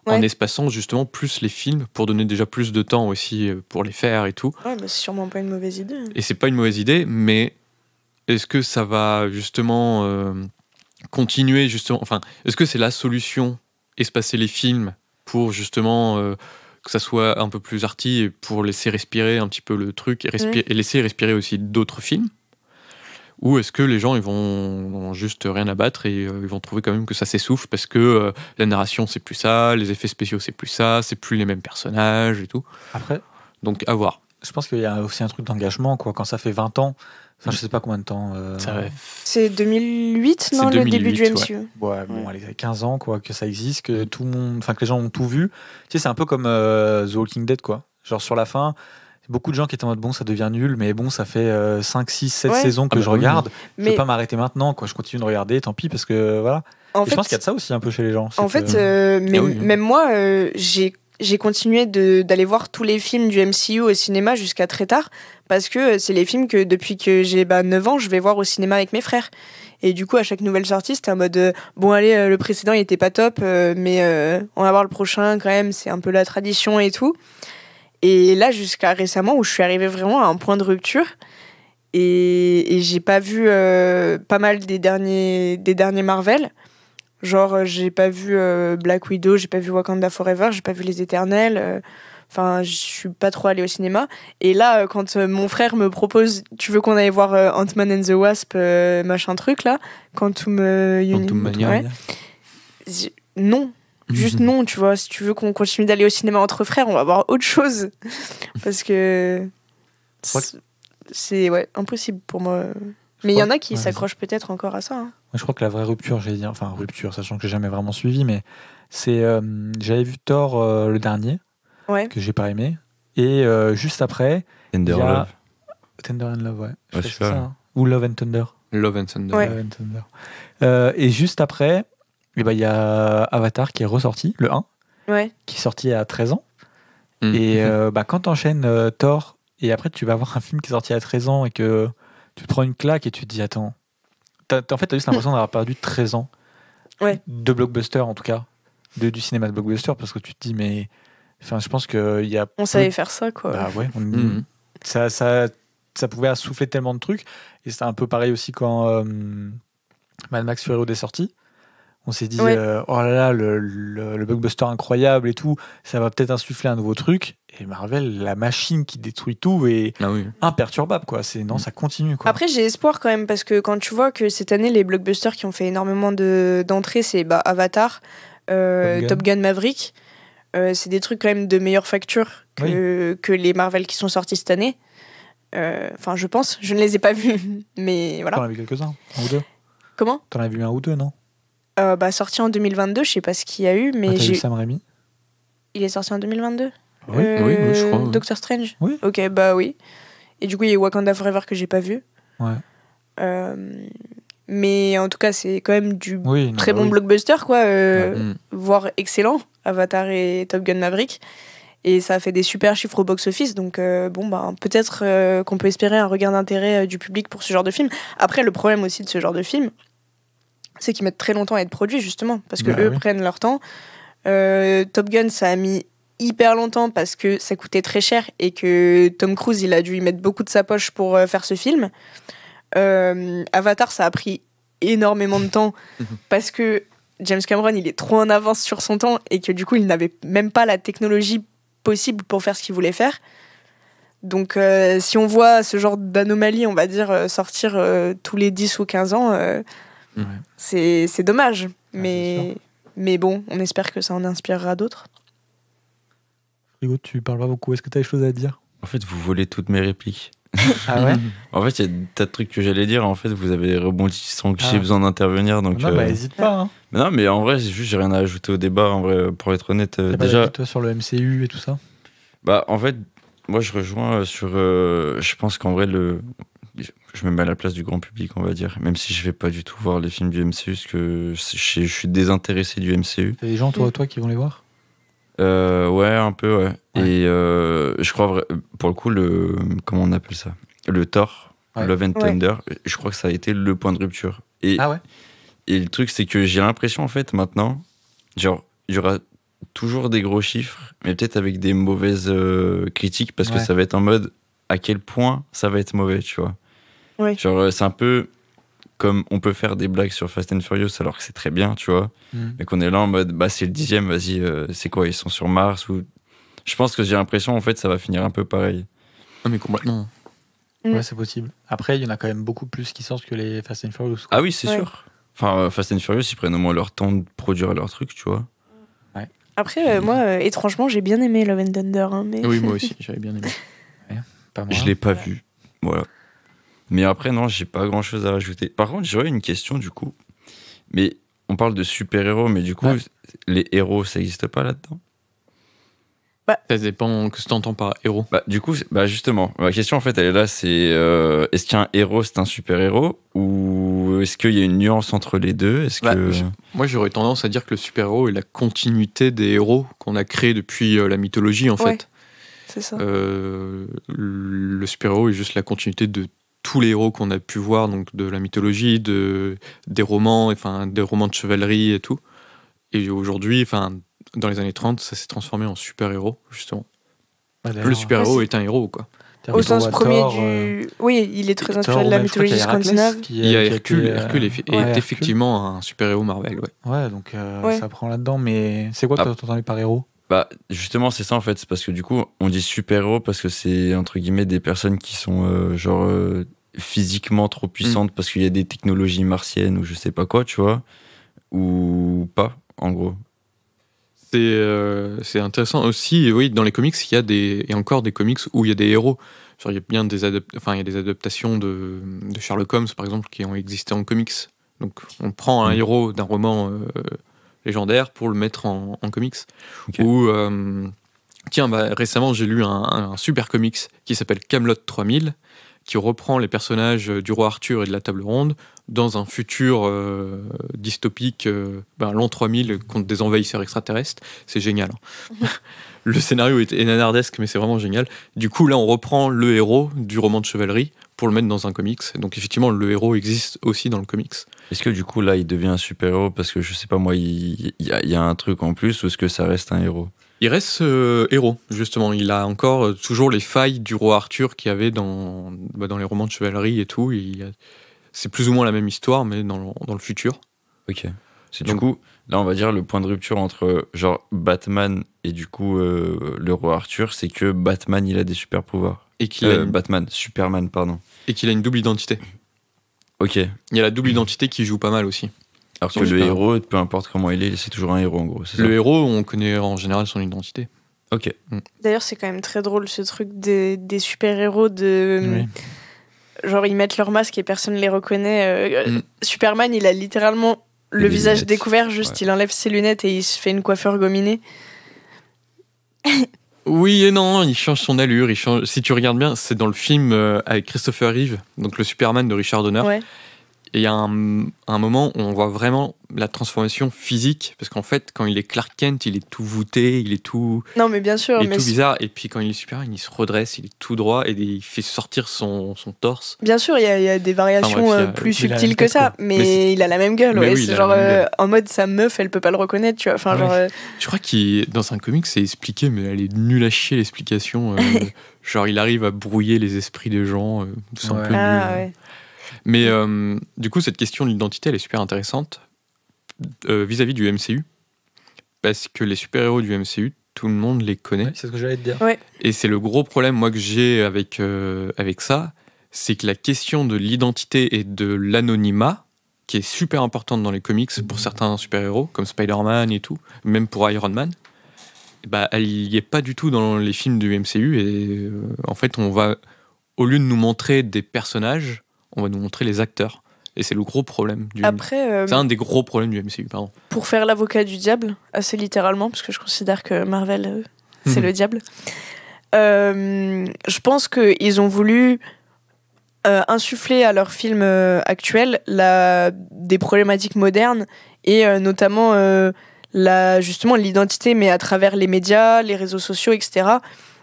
[SPEAKER 4] en espaçant justement plus les films pour donner déjà plus de temps aussi pour les faire et tout.
[SPEAKER 3] Ouais, c'est sûrement pas une mauvaise idée.
[SPEAKER 4] Et c'est pas une mauvaise idée, mais est-ce que ça va justement continuer justement... Enfin, est-ce que c'est la solution, espacer les films pour justement... que ça soit un peu plus arty et pour laisser respirer un petit peu le truc et laisser respirer aussi d'autres films, ou est-ce que les gens ils vont juste rien abattre et ils vont trouver quand même que ça s'essouffle parce que la narration c'est plus ça, les effets spéciaux c'est plus ça, c'est plus les mêmes personnages et tout.
[SPEAKER 1] Après,
[SPEAKER 4] donc à voir.
[SPEAKER 1] Je pense qu'il y a aussi un truc d'engagement, quoi. Quand ça fait 20 ans, enfin je sais pas combien de temps.
[SPEAKER 3] C'est 2008, non, le début du MCU.
[SPEAKER 1] Ouais, bon, allez, 15 ans, quoi, que ça existe, que tout le monde, enfin que les gens ont tout vu. Tu sais, c'est un peu comme The Walking Dead, quoi. Genre sur la fin, beaucoup de gens qui étaient en mode bon, ça devient nul, mais bon, ça fait 5, 6, 7 saisons que je regarde. Je vais pas m'arrêter maintenant, quoi. Je continue de regarder, tant pis, parce que voilà. Je pense qu'il y a de ça aussi un peu chez les gens.
[SPEAKER 3] En fait, même moi, j'ai continué d'aller voir tous les films du MCU au cinéma jusqu'à très tard, parce que c'est les films que depuis que j'ai 9 ans, je vais voir au cinéma avec mes frères. Et du coup, à chaque nouvelle sortie, c'était en mode bon, allez, le précédent il était pas top, mais on va voir le prochain quand même, c'est un peu la tradition et tout. Et là, jusqu'à récemment, où je suis arrivée vraiment à un point de rupture, et j'ai pas vu pas mal des derniers Marvel. Genre, j'ai pas vu Black Widow, j'ai pas vu Wakanda Forever, j'ai pas vu Les Éternels. Enfin, je suis pas trop allée au cinéma. Et là, quand mon frère me propose, tu veux qu'on aille voir Ant-Man and the Wasp, machin truc là, Quantum
[SPEAKER 4] Mania.
[SPEAKER 3] Non. Juste non, tu vois. Si tu veux qu'on continue d'aller au cinéma entre frères, on va voir autre chose. Parce que c'est impossible pour moi. Mais il y en a qui s'accrochent peut-être encore à ça. Hein.
[SPEAKER 1] Je crois que la vraie rupture, j'allais dire, enfin rupture, sachant que j'ai jamais vraiment suivi, mais c'est j'avais vu Thor le dernier, que j'ai pas aimé, et juste après,
[SPEAKER 2] Tender
[SPEAKER 1] and Love, ouais. C'est ça, hein. Ou Love and Thunder.
[SPEAKER 4] Love and Thunder.
[SPEAKER 3] Ouais.
[SPEAKER 1] Love and Thunder. Et juste après, il y a Avatar qui est ressorti, le 1, qui est sorti à 13 ans. Et quand t'enchaînes Thor, et après tu vas voir un film qui est sorti à 13 ans et que tu te prends une claque et tu te dis attends, en fait t'as juste l'impression d'avoir perdu 13 ans de blockbuster, en tout cas du cinéma de blockbuster, parce que tu te dis mais enfin je pense qu'il y a
[SPEAKER 3] on savait faire ça, quoi.
[SPEAKER 1] Bah ouais, ça ça pouvait assouffler tellement de trucs. Et c'était un peu pareil aussi quand Mad Max Fury Road est sorti. On s'est dit, oh là là, le blockbuster incroyable et tout, ça va peut-être insuffler un nouveau truc. Et Marvel, la machine qui détruit tout est imperturbable, quoi. Non, ça continue, quoi.
[SPEAKER 3] Après, j'ai espoir quand même, parce que quand tu vois que cette année, les blockbusters qui ont fait énormément d'entrées, c'est Avatar, Top Gun Maverick. C'est des trucs quand même de meilleure facture que les Marvel qui sont sortis cette année. Enfin, je pense. Je ne les ai pas vus, mais voilà.
[SPEAKER 1] T'en as vu quelques-uns, un ou deux.
[SPEAKER 3] Comment ?
[SPEAKER 1] T'en as vu un ou deux, non ?
[SPEAKER 3] Sorti en 2022, je sais pas ce qu'il y a eu, mais
[SPEAKER 1] t'as vu Sam Raimi ?
[SPEAKER 3] Il est sorti en 2022 ?
[SPEAKER 1] Oui,
[SPEAKER 4] je crois.
[SPEAKER 3] Doctor Strange ?
[SPEAKER 1] Oui.
[SPEAKER 3] Ok, oui. Et du coup, il y a Wakanda Forever que j'ai pas vu.
[SPEAKER 1] Ouais.
[SPEAKER 3] Mais en tout cas, c'est quand même du très bon blockbuster, quoi. Voire excellent, Avatar et Top Gun Maverick. Et ça a fait des super chiffres au box-office, donc peut-être qu'on peut espérer un regain d'intérêt du public pour ce genre de film. Après, le problème aussi de ce genre de film, c'est qu'ils mettent très longtemps à être produits, justement, parce que eux prennent leur temps. Top Gun, ça a mis hyper longtemps parce que ça coûtait très cher et que Tom Cruise, il a dû y mettre beaucoup de sa poche pour faire ce film. Avatar, ça a pris énormément de temps parce que James Cameron, il est trop en avance sur son temps et que du coup, il n'avait même pas la technologie possible pour faire ce qu'il voulait faire. Donc, si on voit ce genre d'anomalie, on va dire, sortir tous les 10 ou 15 ans... c'est dommage, mais bon, on espère que ça en inspirera d'autres.
[SPEAKER 1] Frigo, tu parles pas beaucoup, est-ce que tu as des choses à dire ?
[SPEAKER 2] En fait, vous volez toutes mes répliques.
[SPEAKER 1] Ah ouais ?
[SPEAKER 2] En fait, il y a des tas de trucs que j'allais dire, en fait, vous avez rebondi sans que j'ai besoin d'intervenir. Donc,
[SPEAKER 1] non, hésite pas. Hein.
[SPEAKER 2] Non, mais en vrai, j'ai rien à ajouter au débat, en vrai, pour être honnête. Déjà,
[SPEAKER 1] toi sur le MCU et tout ça ?
[SPEAKER 2] En fait, moi, je rejoins sur... je pense qu'en vrai, je me mets à la place du grand public, on va dire, même si je vais pas du tout voir les films du MCU, parce que je suis désintéressé du MCU.
[SPEAKER 1] T'as des gens, toi, qui vont les voir ?
[SPEAKER 2] Ouais, un peu, ouais. Et je crois, pour le coup, comment on appelle ça ? Le Thor, Love and Thunder, je crois que ça a été le point de rupture. Et le truc, c'est que j'ai l'impression, en fait, maintenant, genre, il y aura toujours des gros chiffres, mais peut-être avec des mauvaises critiques, parce que ça va être en mode à quel point ça va être mauvais, tu vois. Genre, c'est un peu comme on peut faire des blagues sur Fast and Furious alors que c'est très bien, tu vois, mais qu'on est là en mode, c'est le 10e, vas-y, c'est quoi, ils sont sur Mars ou... Je pense que j'ai l'impression, en fait, ça va finir un peu pareil.
[SPEAKER 4] Ah, mais complètement.
[SPEAKER 1] Ouais, c'est possible. Après, il y en a quand même beaucoup plus qui sortent que les Fast and Furious.
[SPEAKER 2] Ah oui, c'est sûr. Enfin, Fast and Furious, ils prennent au moins leur temps de produire leur truc, tu vois.
[SPEAKER 3] Après, moi, étrangement, j'ai bien aimé Love and Thunder. Hein, mais...
[SPEAKER 4] Oui, moi aussi, j'avais bien aimé.
[SPEAKER 1] Pas moi.
[SPEAKER 2] Je l'ai pas vu. Voilà. Mais après, non, j'ai pas grand chose à rajouter. Par contre, j'aurais une question, du coup. Mais on parle de super-héros, mais du coup, les héros, ça n'existe pas là-dedans ?
[SPEAKER 4] Ça dépend que ce que t'entends par héros.
[SPEAKER 2] Du coup, justement, ma question, en fait, elle est là, c'est est-ce qu'un héros, c'est un super-héros ? Ou est-ce qu'il y a une nuance entre les deux ?
[SPEAKER 4] Moi, j'aurais tendance à dire que le super-héros est la continuité des héros qu'on a créés depuis la mythologie, en fait.
[SPEAKER 3] C'est ça.
[SPEAKER 4] Le super-héros est juste la continuité de tous les héros qu'on a pu voir, donc de la mythologie, des romans, des romans de chevalerie et tout. Et aujourd'hui, dans les années 30, ça s'est transformé en super-héros, justement. Le super-héros est un héros, quoi.
[SPEAKER 3] Au sens premier du... Oui, il est très inspiré de la mythologie scandinave.
[SPEAKER 4] Il y a Hercule. Hercule est effectivement un super-héros Marvel,
[SPEAKER 1] Ouais, donc ça prend là-dedans, mais c'est quoi que t'entendais par héros ?
[SPEAKER 2] Justement, c'est ça, en fait. C'est parce que, du coup, on dit super-héros parce que c'est, entre guillemets, des personnes qui sont, physiquement trop puissantes parce qu'il y a des technologies martiennes ou je sais pas quoi, tu vois, ou pas, en gros.
[SPEAKER 4] C'est intéressant aussi, oui, dans les comics, il y a encore des comics où il y a des héros. Genre, il y a bien des adaptations de Sherlock Holmes, par exemple, qui ont existé en comics. Donc, on prend un héros d'un roman légendaire pour le mettre en comics. Okay. Ou, récemment, j'ai lu un super comics qui s'appelle Camelot 3000, qui reprend les personnages du roi Arthur et de la table ronde dans un futur dystopique, l'an 3000, contre des envahisseurs extraterrestres. C'est génial. Hein. Le scénario est nanardesque, mais c'est vraiment génial. Du coup, là, on reprend le héros du roman de chevalerie pour le mettre dans un comics. Donc, effectivement, le héros existe aussi dans le comics.
[SPEAKER 2] Est-ce que, du coup, là, il devient un super-héros parce que, je sais pas, moi, il y a un truc en plus, ou est-ce que ça reste un héros ?
[SPEAKER 4] Il reste héros, justement. Il a encore toujours les failles du roi Arthur qu'il y avait dans les romans de chevalerie et tout. C'est plus ou moins la même histoire, mais dans le futur.
[SPEAKER 2] Ok. Du coup, là, on va dire le point de rupture entre genre Batman et du coup le roi Arthur, c'est que Batman, il a des super pouvoirs.
[SPEAKER 4] Et qu'il a
[SPEAKER 2] Superman, pardon.
[SPEAKER 4] Et qu'il a une double identité.
[SPEAKER 2] Ok.
[SPEAKER 4] Il y a la double identité qui joue pas mal aussi.
[SPEAKER 2] Alors que le héros, peu importe comment il est, c'est toujours un héros en gros.
[SPEAKER 4] Le héros, on connaît en général son identité.
[SPEAKER 2] Ok.
[SPEAKER 3] D'ailleurs, c'est quand même très drôle ce truc des super-héros de. Genre, ils mettent leur masque et personne ne les reconnaît. Superman, il a littéralement le visage lunettes. Découvert, juste il enlève ses lunettes et il se fait une coiffure gominée.
[SPEAKER 4] Oui et non, il change son allure. Si tu regardes bien, c'est dans le film avec Christopher Reeve, donc le Superman de Richard Donner.
[SPEAKER 3] Ouais.
[SPEAKER 4] Et il y a un moment où on voit vraiment la transformation physique, parce qu'en fait, quand il est Clark Kent, il est tout voûté, il est tout.
[SPEAKER 3] Non, mais bien sûr.
[SPEAKER 4] Il est tout bizarre. Et puis quand il est Superman, il se redresse, il est tout droit et il fait sortir son torse.
[SPEAKER 3] Bien sûr, il y a des variations plus subtiles que ça, mais il a la même gueule. Ouais.
[SPEAKER 4] Oui,
[SPEAKER 3] c'est genre en mode sa meuf, elle peut pas le reconnaître, tu vois. Enfin, genre.
[SPEAKER 4] Je crois qu'il dans un comic, c'est expliqué, mais elle est nulle à chier l'explication. Genre, il arrive à brouiller les esprits des gens. C'est un peu nul.
[SPEAKER 3] Ouais.
[SPEAKER 4] Mais du coup, cette question de l'identité, elle est super intéressante vis-à-vis du MCU. Parce que les super-héros du MCU, tout le monde les connaît.
[SPEAKER 1] Ouais, c'est ce que j'allais te dire.
[SPEAKER 3] Ouais.
[SPEAKER 4] Et c'est le gros problème, moi, que j'ai avec ça, c'est que la question de l'identité et de l'anonymat, qui est super importante dans les comics pour certains super-héros, comme Spider-Man et tout, même pour Iron Man, bah, elle n'y est pas du tout dans les films du MCU. Et en fait, au lieu de nous montrer des personnages, on va nous montrer les acteurs. Et c'est le gros problème du
[SPEAKER 3] Après,
[SPEAKER 4] c'est un des gros problèmes du MCU, pardon.
[SPEAKER 3] Pour faire l'avocat du diable, assez littéralement, parce que je considère que Marvel, c'est le diable, je pense qu'ils ont voulu insuffler à leurs films actuels des problématiques modernes et notamment justement l'identité, mais à travers les médias, les réseaux sociaux, etc.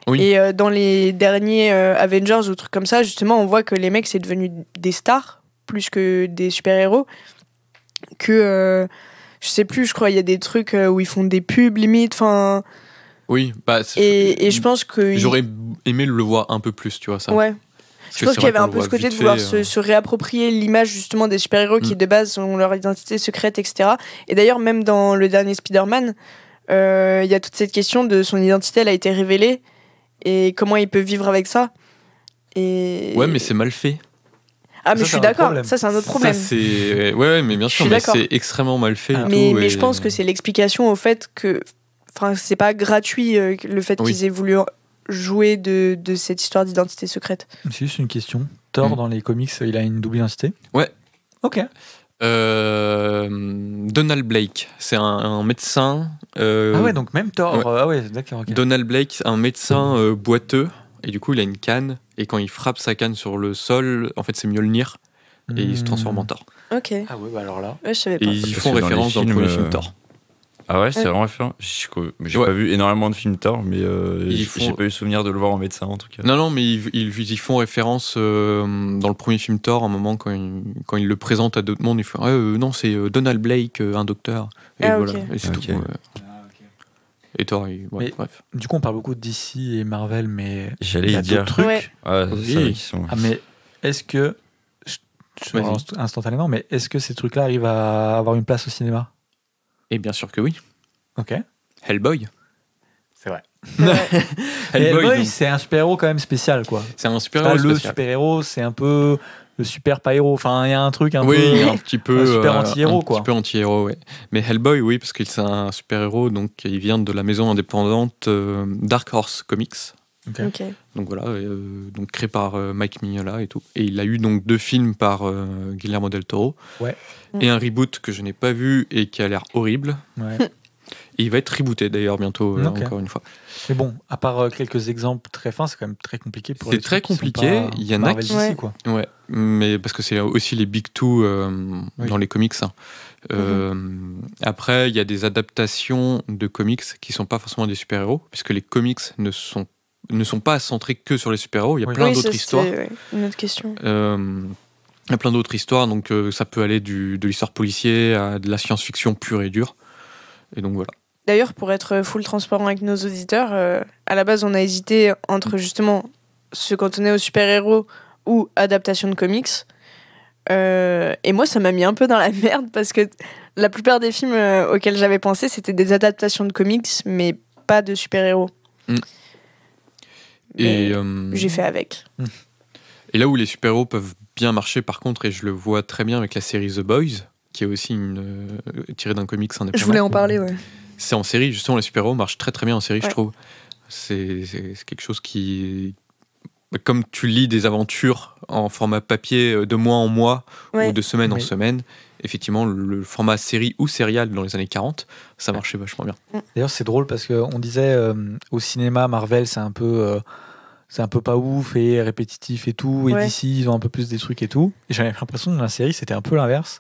[SPEAKER 3] Oui. Et dans les derniers Avengers ou trucs comme ça, justement, on voit que les mecs, c'est devenu des stars plus que des super-héros. Je sais plus, je crois, il y a des trucs où ils font des pubs limite, enfin.
[SPEAKER 4] Oui, bah.
[SPEAKER 3] Et je pense que.
[SPEAKER 4] J'aurais aimé le voir un peu plus, tu vois, ça.
[SPEAKER 3] Ouais. Je pense qu'il y avait un peu ce côté de vouloir se réapproprier l'image justement des super-héros qui de base ont leur identité secrète, etc. Et d'ailleurs, même dans le dernier Spider-Man, il y a toute cette question de son identité, elle a été révélée. Et comment il peut vivre avec ça.
[SPEAKER 4] Ouais, mais c'est mal fait.
[SPEAKER 3] Ah, mais je suis d'accord, ça c'est un autre problème.
[SPEAKER 4] Ouais, mais bien sûr, mais c'est extrêmement mal fait.
[SPEAKER 3] Mais je pense que c'est l'explication au fait que c'est pas gratuit le fait qu'ils aient voulu jouer de cette histoire d'identité secrète.
[SPEAKER 1] C'est juste une question. Thor, dans les comics, il a une double identité ?
[SPEAKER 4] Ouais.
[SPEAKER 1] Ok.
[SPEAKER 4] Donald Blake, c'est un médecin.
[SPEAKER 1] Ah ouais, donc même Thor.
[SPEAKER 4] Ouais.
[SPEAKER 1] Ah ouais, d'accord. Okay.
[SPEAKER 4] Donald Blake, un médecin boiteux, et du coup il a une canne, et quand il frappe sa canne sur le sol, en fait c'est Mjolnir, et il se transforme en Thor.
[SPEAKER 3] Ok.
[SPEAKER 1] Ah ouais, bah alors là.
[SPEAKER 3] Ouais, je savais pas.
[SPEAKER 4] Et ils font référence dans le premier film Thor.
[SPEAKER 2] Ah ouais, c'est vraiment référent. J'ai pas vu énormément de films Thor, mais j'ai pas eu souvenir de le voir en médecin en tout cas.
[SPEAKER 4] Non, mais ils font référence dans le premier film Thor, à un moment quand ils le présentent à d'autres mondes, ils font non, c'est Donald Blake, un docteur. Et voilà, et c'est tout. Et Thor, bref.
[SPEAKER 1] Du coup, on parle beaucoup de DC et Marvel, mais
[SPEAKER 2] j'allais y dire
[SPEAKER 1] trucs.
[SPEAKER 3] Ouais.
[SPEAKER 2] Oui.
[SPEAKER 1] Mais est-ce que instantanément, mais est-ce que ces trucs-là arrivent à avoir une place au cinéma ?
[SPEAKER 4] Et bien sûr que oui.
[SPEAKER 1] Ok.
[SPEAKER 4] Hellboy.
[SPEAKER 1] C'est vrai.
[SPEAKER 4] Hellboy,
[SPEAKER 1] c'est un super-héros quand même spécial, quoi.
[SPEAKER 4] C'est un super-héros
[SPEAKER 1] spécial. Le super-héros, c'est un peu le super pas héros. Enfin, il y a un truc un peu.
[SPEAKER 4] Un petit peu.
[SPEAKER 1] Un super anti-héros, quoi.
[SPEAKER 4] Un petit peu anti-héros, ouais. Mais Hellboy, oui, parce qu'il c'est un super-héros, donc il vient de la maison indépendante Dark Horse Comics.
[SPEAKER 3] Ok.
[SPEAKER 4] Donc voilà, donc créé par Mike Mignola et tout. Et il a eu donc 2 films par Guillermo del Toro.
[SPEAKER 1] Ouais.
[SPEAKER 4] Et un reboot que je n'ai pas vu et qui a l'air horrible.
[SPEAKER 1] Ouais.
[SPEAKER 4] Et il va être rebooté d'ailleurs bientôt, encore une fois.
[SPEAKER 1] Mais bon, à part quelques exemples très fins, c'est quand même très compliqué pour les
[SPEAKER 4] C'est très compliqué. Il y en a qui.
[SPEAKER 1] DC, quoi.
[SPEAKER 4] Ouais, mais parce que c'est aussi les Big Two dans les comics. Après, il y a des adaptations de comics qui ne sont pas forcément des super-héros, puisque les comics ne sont pas centrés que sur les super-héros. Il y a plein d'autres histoires.
[SPEAKER 3] Une autre question.
[SPEAKER 4] Il y a plein d'autres histoires, donc ça peut aller de l'histoire policière à de la science-fiction pure et dure. Et donc voilà.
[SPEAKER 3] D'ailleurs, pour être full transparent avec nos auditeurs, à la base, on a hésité entre justement se cantonner aux super-héros ou adaptation de comics. Et moi, ça m'a mis un peu dans la merde parce que la plupart des films auxquels j'avais pensé, c'était des adaptations de comics, mais pas de super-héros. Et j'ai fait avec.
[SPEAKER 4] Et là où les super-héros peuvent bien marcher, par contre, et je le vois très bien avec la série The Boys, qui est aussi tirée d'un comics indépendant.
[SPEAKER 3] Je voulais en parler, ouais.
[SPEAKER 4] C'est en série, justement, les super-héros marchent très très bien en série, je trouve. C'est quelque chose qui... Comme tu lis des aventures en format papier de mois en mois ou de semaine en semaine, effectivement, le format série ou sérial dans les années 40, ça marchait vachement bien.
[SPEAKER 1] D'ailleurs, c'est drôle parce qu'on disait au cinéma, Marvel, c'est un peu pas ouf et répétitif et tout, et DC, ils ont un peu plus des trucs et tout. Et j'avais l'impression que dans la série, c'était un peu l'inverse.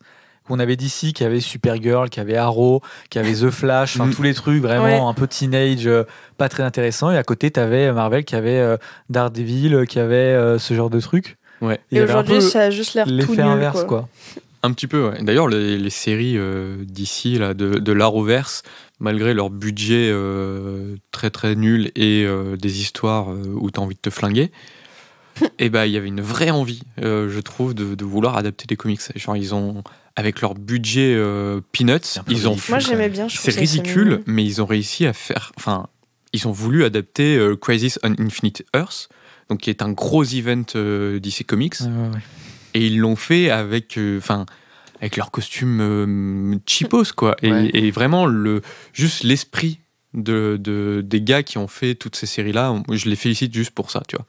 [SPEAKER 1] On avait DC qui avait Supergirl, qui avait Arrow, qui avait The Flash, tous les trucs vraiment un peu teenage, pas très intéressants. Et à côté, t'avais Marvel qui avait Daredevil, qui avait ce genre de trucs.
[SPEAKER 4] Ouais.
[SPEAKER 3] Et aujourd'hui, ça a juste l'air tout
[SPEAKER 1] l'effet
[SPEAKER 3] nul.
[SPEAKER 1] Inverse, quoi.
[SPEAKER 4] Un petit peu, ouais. D'ailleurs, les séries d'ici, là, de l'Arrowverse, malgré leur budget très très nul et des histoires où t'as envie de te flinguer, et il y avait une vraie envie, je trouve, de vouloir adapter des comics. Genre, ils ont, avec leur budget peanuts, ils ont.
[SPEAKER 3] Moi, j'aimais bien.
[SPEAKER 4] C'est ridicule, mais ils ont réussi à faire. Enfin, ils ont voulu adapter Crisis on Infinite Earth, donc qui est un gros event DC Comics. Et ils l'ont fait avec leurs costumes cheapos, quoi. Et vraiment, juste l'esprit des gars qui ont fait toutes ces séries-là, je les félicite juste pour ça, tu vois.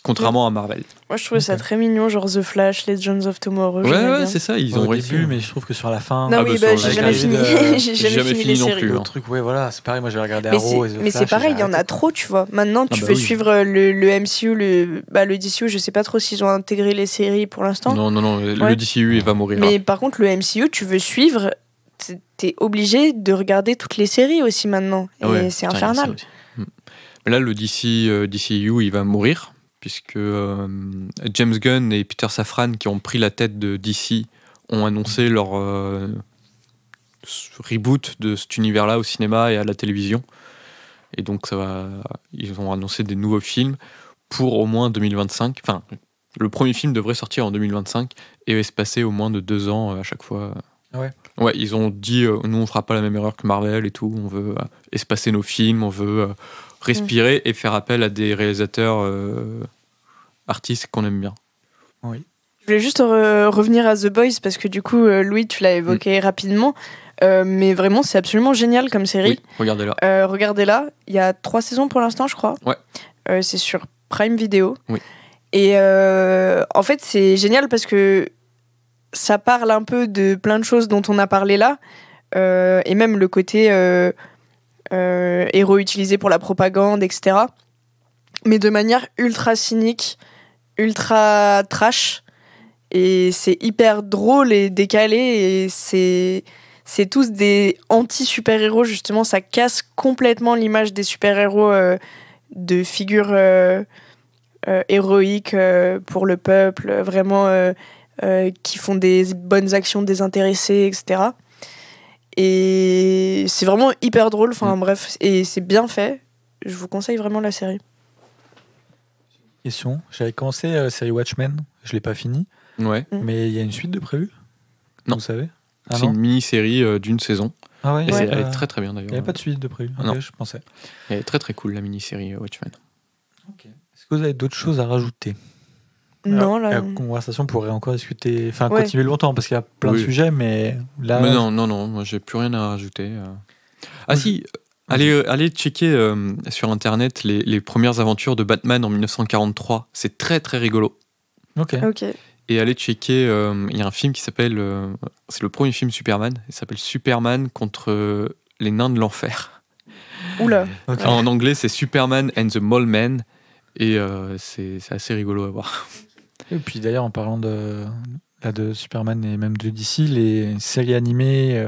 [SPEAKER 4] Contrairement à Marvel.
[SPEAKER 3] Moi, je trouvais ça très mignon, genre The Flash, Legends of Tomorrow.
[SPEAKER 4] Ouais, c'est ça, ils ont
[SPEAKER 1] réussi. Mais je trouve que sur la fin...
[SPEAKER 3] Non, j'ai jamais fini. J'ai jamais fini les
[SPEAKER 4] non
[SPEAKER 3] séries.
[SPEAKER 4] plus.
[SPEAKER 1] Le truc, voilà, c'est pareil, moi j'avais regardé Arrow et The Flash.
[SPEAKER 3] Mais c'est pareil, il y en a trop, tu vois. Maintenant, tu veux suivre le MCU, le DCU, je sais pas trop s'ils ont intégré les séries pour l'instant.
[SPEAKER 4] Non, le DCU, il va mourir.
[SPEAKER 3] Mais par contre, le MCU, tu veux suivre, t'es obligé de regarder toutes les séries aussi maintenant. Et c'est infernal.
[SPEAKER 4] Mais là, le DCU, il va mourir, puisque James Gunn et Peter Safran, qui ont pris la tête de DC, ont annoncé leur reboot de cet univers-là au cinéma et à la télévision. Et donc, ils ont annoncé des nouveaux films pour au moins 2025. Enfin, le premier film devrait sortir en 2025 et va se passer au moins de 2 ans à chaque fois. Ouais, ils ont dit, nous, on fera pas la même erreur que Marvel et tout. On veut espacer nos films, on veut... respirer et faire appel à des réalisateurs artistes qu'on aime bien.
[SPEAKER 1] Oui.
[SPEAKER 3] Je voulais juste revenir à The Boys parce que du coup, Louis, tu l'as évoqué rapidement, mais vraiment, c'est absolument génial comme série.
[SPEAKER 4] Oui, regardez-la.
[SPEAKER 3] Regardez-la. Il y a 3 saisons pour l'instant, je crois.
[SPEAKER 4] Ouais.
[SPEAKER 3] C'est sur Prime Video.
[SPEAKER 4] Oui.
[SPEAKER 3] Et en fait, c'est génial parce que ça parle un peu de plein de choses dont on a parlé là, et même le côté... héros utilisés pour la propagande, etc. Mais de manière ultra cynique, ultra trash. Et c'est hyper drôle et décalé. Et c'est tous des anti-super-héros, justement. Ça casse complètement l'image des super-héros de figures héroïques pour le peuple, vraiment qui font des bonnes actions désintéressées, etc. Et c'est vraiment hyper drôle, enfin bref, et c'est bien fait. Je vous conseille vraiment la série.
[SPEAKER 1] Question, j'avais commencé la série Watchmen, je l'ai pas fini.
[SPEAKER 4] Ouais.
[SPEAKER 1] Mais il y a une suite de prévue?
[SPEAKER 4] Non.
[SPEAKER 1] Vous savez?
[SPEAKER 4] C'est une mini-série d'une saison.
[SPEAKER 1] Ah ouais,
[SPEAKER 4] elle est très très bien d'ailleurs.
[SPEAKER 1] Il n'y avait pas de suite de prévu.
[SPEAKER 4] Non.
[SPEAKER 1] Je pensais.
[SPEAKER 4] Elle est très très cool la mini-série Watchmen.
[SPEAKER 1] Est-ce que vous avez d'autres choses à rajouter?
[SPEAKER 3] Non,
[SPEAKER 1] la conversation pourrait encore discuter, continuer longtemps parce qu'il y a plein de sujets, mais là.
[SPEAKER 4] Mais non, moi j'ai plus rien à rajouter. Ah si, allez checker sur internet les premières aventures de Batman en 1943. C'est très très rigolo.
[SPEAKER 1] Ok.
[SPEAKER 4] Et allez checker, il y a un film qui s'appelle, c'est le premier film Superman, il s'appelle Superman contre les nains de l'enfer.
[SPEAKER 3] Oula.
[SPEAKER 1] Okay.
[SPEAKER 4] En anglais c'est Superman and the Mole Men, et c'est assez rigolo à voir.
[SPEAKER 1] Et puis d'ailleurs, en parlant de Superman et même de DC, les séries animées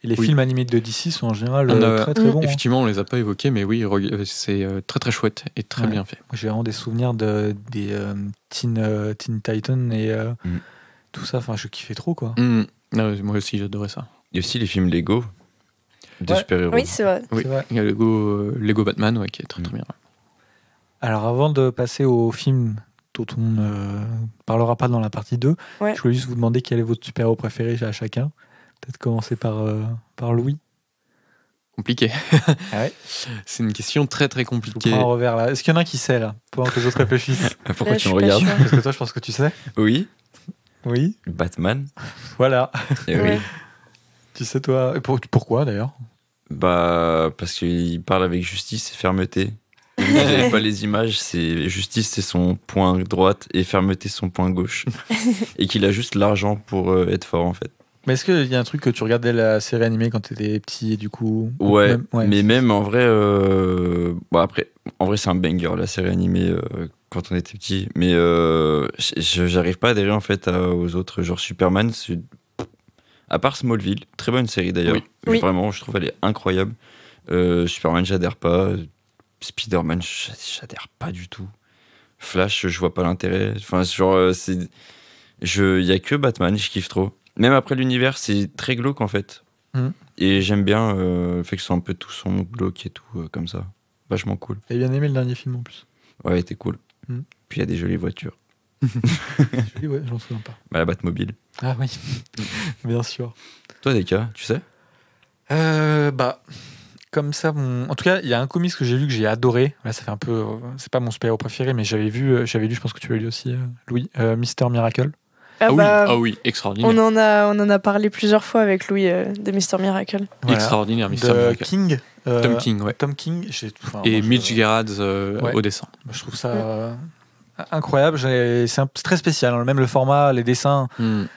[SPEAKER 1] et les films animés de DC sont en général très très bons.
[SPEAKER 4] Effectivement, on les a pas évoqués, mais oui, c'est très très chouette et très bien fait.
[SPEAKER 1] J'ai vraiment des souvenirs des Teen Titans et tout ça. Enfin, je kiffais trop, quoi.
[SPEAKER 4] Non, moi aussi, j'adorais ça.
[SPEAKER 2] Il y a aussi les films Lego. de super-héros.
[SPEAKER 3] Oui, c'est vrai.
[SPEAKER 4] Oui, il y a Lego Batman qui est très très bien.
[SPEAKER 1] Alors avant de passer au film dont on ne parlera pas dans la partie 2, je voulais juste vous demander quel est votre super-héros préféré à chacun. Peut-être commencer par Louis.
[SPEAKER 4] Compliqué.
[SPEAKER 1] Ah ouais.
[SPEAKER 4] C'est une question très très compliquée.
[SPEAKER 1] Je vous prends un revers là. Est-ce qu'il y en a qui sait là, pendant que les autres réfléchissent?
[SPEAKER 2] Pourquoi tu me regardes?
[SPEAKER 1] Parce que toi, je pense que tu sais.
[SPEAKER 2] Oui.
[SPEAKER 1] Oui.
[SPEAKER 2] Batman.
[SPEAKER 1] Voilà.
[SPEAKER 2] Et oui.
[SPEAKER 1] Tu sais toi. Pourquoi d'ailleurs?
[SPEAKER 2] Bah parce qu'il parle avec justice et fermeté. Vous n'avez pas les images, c'est justice c'est son point droite et fermeté son point gauche. Et qu'il a juste l'argent pour être fort en fait.
[SPEAKER 1] Mais est-ce qu'il y a un truc que tu regardais la série animée quand tu étais petit et du coup...
[SPEAKER 2] Ouais, mais même en vrai... Bon après, en vrai c'est un banger la série animée quand on était petit. Mais j'arrive pas à adhérer en fait aux autres. Genre Superman, à part Smallville, très bonne série d'ailleurs.
[SPEAKER 3] Oui.
[SPEAKER 2] Vraiment, je trouve elle est incroyable. Superman, j'adhère pas. Spider-Man, j'adhère pas du tout. Flash, je vois pas l'intérêt. Enfin, genre, il y a que Batman, je kiffe trop. Même après l'univers, c'est très glauque en fait. Et j'aime bien le fait que ce soit un peu tout son glauque et tout, comme ça. Vachement cool.
[SPEAKER 1] T'as bien aimé le dernier film en plus?
[SPEAKER 2] Ouais, il était cool. Puis il y a des jolies voitures.
[SPEAKER 1] Ouais, j'en souviens pas.
[SPEAKER 2] Bah, la Batmobile.
[SPEAKER 1] Ah oui, bien sûr.
[SPEAKER 2] Toi, Deka, tu sais?
[SPEAKER 1] Comme ça, en tout cas, il y a un comics que j'ai lu que j'ai adoré. Là, ça fait un peu. C'est pas mon super-héros préféré, mais j'avais lu, je pense que tu l'as lu aussi, Louis, Mister Miracle.
[SPEAKER 4] Oui, extraordinaire.
[SPEAKER 3] On en a parlé plusieurs fois avec Louis de Mister Miracle.
[SPEAKER 4] Voilà. Extraordinaire, Mister Miracle.
[SPEAKER 1] King,
[SPEAKER 4] Tom King, ouais.
[SPEAKER 1] Tom King.
[SPEAKER 4] Et Mitch Gerads au dessin.
[SPEAKER 1] Je trouve ça incroyable. C'est très spécial. Même le format, les dessins,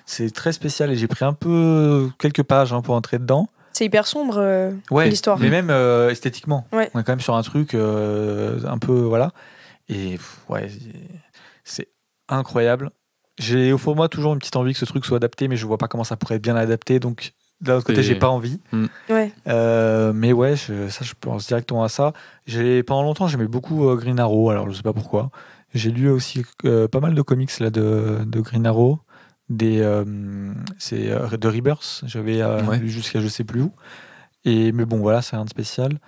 [SPEAKER 1] c'est très spécial. Et j'ai pris un peu quelques pages pour entrer dedans.
[SPEAKER 3] C'est hyper sombre l'histoire.
[SPEAKER 1] Mais même esthétiquement.
[SPEAKER 3] Ouais.
[SPEAKER 1] On est quand même sur un truc un peu. Voilà. Et c'est incroyable. J'ai au fond de moi toujours une petite envie que ce truc soit adapté, mais je vois pas comment ça pourrait être bien adapté. Donc d'un autre côté, j'ai pas envie.
[SPEAKER 3] Ouais.
[SPEAKER 1] Mais ouais, je pense directement à ça. Pendant longtemps, j'aimais beaucoup Green Arrow. Alors je sais pas pourquoi. J'ai lu aussi pas mal de comics là de Green Arrow. C'est de Rebirth. J'avais lu jusqu'à je sais plus où. Mais bon, voilà, c'est rien de spécial.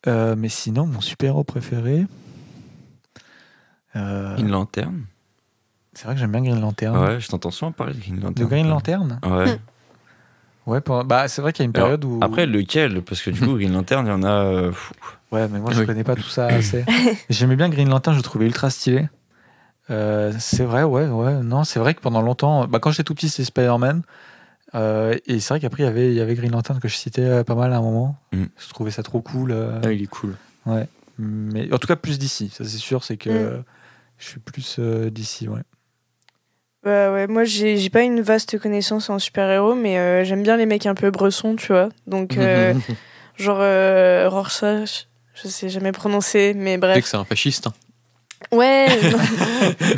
[SPEAKER 1] Mais sinon, mon super-héros préféré.
[SPEAKER 2] Une lanterne.
[SPEAKER 1] C'est vrai que j'aime bien Green Lantern.
[SPEAKER 2] Ouais, je t'entends souvent parler de Green Lantern.
[SPEAKER 1] De Green Lantern?
[SPEAKER 2] Ouais.
[SPEAKER 1] Ouais, c'est vrai qu'il y a une période où...
[SPEAKER 2] Après, lequel? Parce que du coup, Green Lantern, il y en a...
[SPEAKER 1] Ouais, mais moi, je connais pas tout ça assez. J'aimais bien Green Lantern, je le trouvais ultra stylé. C'est vrai, ouais. Non, c'est vrai que pendant longtemps... quand j'étais tout petit, c'était Spider-Man. Et c'est vrai qu'après, il y avait Green Lantern que je citais pas mal à un moment. Je trouvais ça trop cool.
[SPEAKER 4] Il est cool.
[SPEAKER 1] Ouais. Mais en tout cas, plus d'ici. Ça, c'est sûr, c'est que je suis plus d'ici, ouais.
[SPEAKER 3] Ouais, moi j'ai pas une vaste connaissance en super-héros, mais j'aime bien les mecs un peu bressons, tu vois. Donc, genre Rorschach, je sais jamais prononcer, mais bref.
[SPEAKER 4] Tu sais que c'est un fasciste.
[SPEAKER 3] Ouais.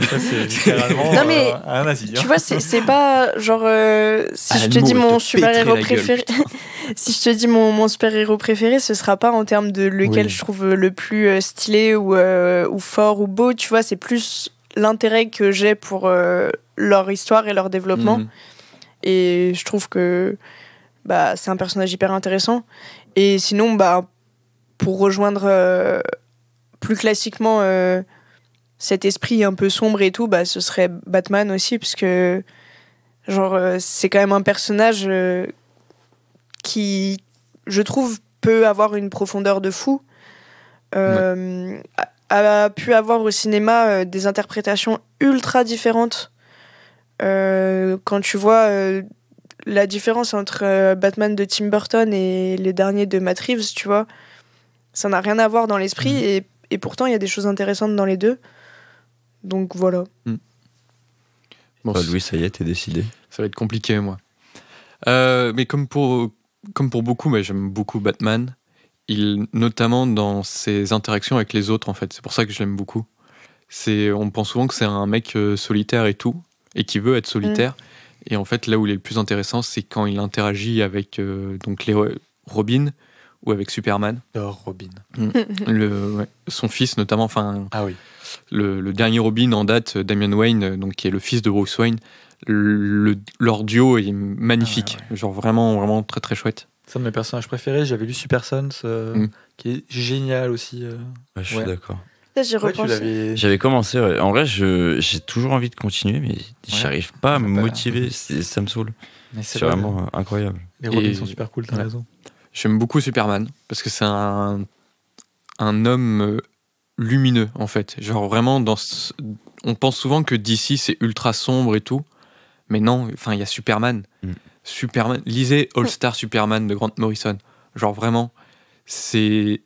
[SPEAKER 1] Ça, c'est littéralement
[SPEAKER 3] non, mais,
[SPEAKER 1] un nazi.
[SPEAKER 3] Tu vois, c'est pas genre. Si je te dis mon super-héros préféré. Si je te dis mon super-héros préféré, ce sera pas en termes de lequel je trouve le plus stylé ou fort ou beau, tu vois, c'est plus l'intérêt que j'ai pour leur histoire et leur développement. Et je trouve que c'est un personnage hyper intéressant. Et sinon, pour rejoindre plus classiquement cet esprit un peu sombre et tout, ce serait Batman aussi, parce que c'est quand même un personnage qui, je trouve, peut avoir une profondeur de fou. A pu avoir au cinéma des interprétations ultra différentes. Quand tu vois la différence entre Batman de Tim Burton et les derniers de Matt Reeves, tu vois, ça n'a rien à voir dans l'esprit, et pourtant il y a des choses intéressantes dans les deux. Donc voilà.
[SPEAKER 2] Bon, Louis, ça y est, t'es décidé.
[SPEAKER 4] Ça va être compliqué, moi. Mais comme pour beaucoup, j'aime beaucoup Batman. Notamment dans ses interactions avec les autres, en fait. C'est pour ça que je l'aime beaucoup. On pense souvent que c'est un mec solitaire et tout, et qui veut être solitaire. Et en fait, là où il est le plus intéressant, c'est quand il interagit avec donc Robin ou avec Superman.
[SPEAKER 1] Robin.
[SPEAKER 4] Son fils, notamment.
[SPEAKER 1] Ah oui.
[SPEAKER 4] Le dernier Robin en date, Damian Wayne, donc, qui est le fils de Bruce Wayne. Leur duo est magnifique. Genre vraiment, vraiment très, très chouette.
[SPEAKER 1] C'est un de mes personnages préférés. J'avais lu Super Sons, qui est génial aussi.
[SPEAKER 2] Je suis d'accord.
[SPEAKER 3] Là, j'ai repensé.
[SPEAKER 2] J'avais commencé. Ouais. En vrai, j'ai toujours envie de continuer, mais j'arrive pas à me motiver. Ça me saoule. C'est vraiment incroyable.
[SPEAKER 1] Les Robins sont super cool, t'as raison.
[SPEAKER 4] J'aime beaucoup Superman parce que c'est un homme lumineux en fait. Genre vraiment, on pense souvent que DC c'est ultra sombre et tout, mais non. Enfin, il y a Superman. Superman. Lisez All Star Superman de Grant Morrison. Genre vraiment, c'est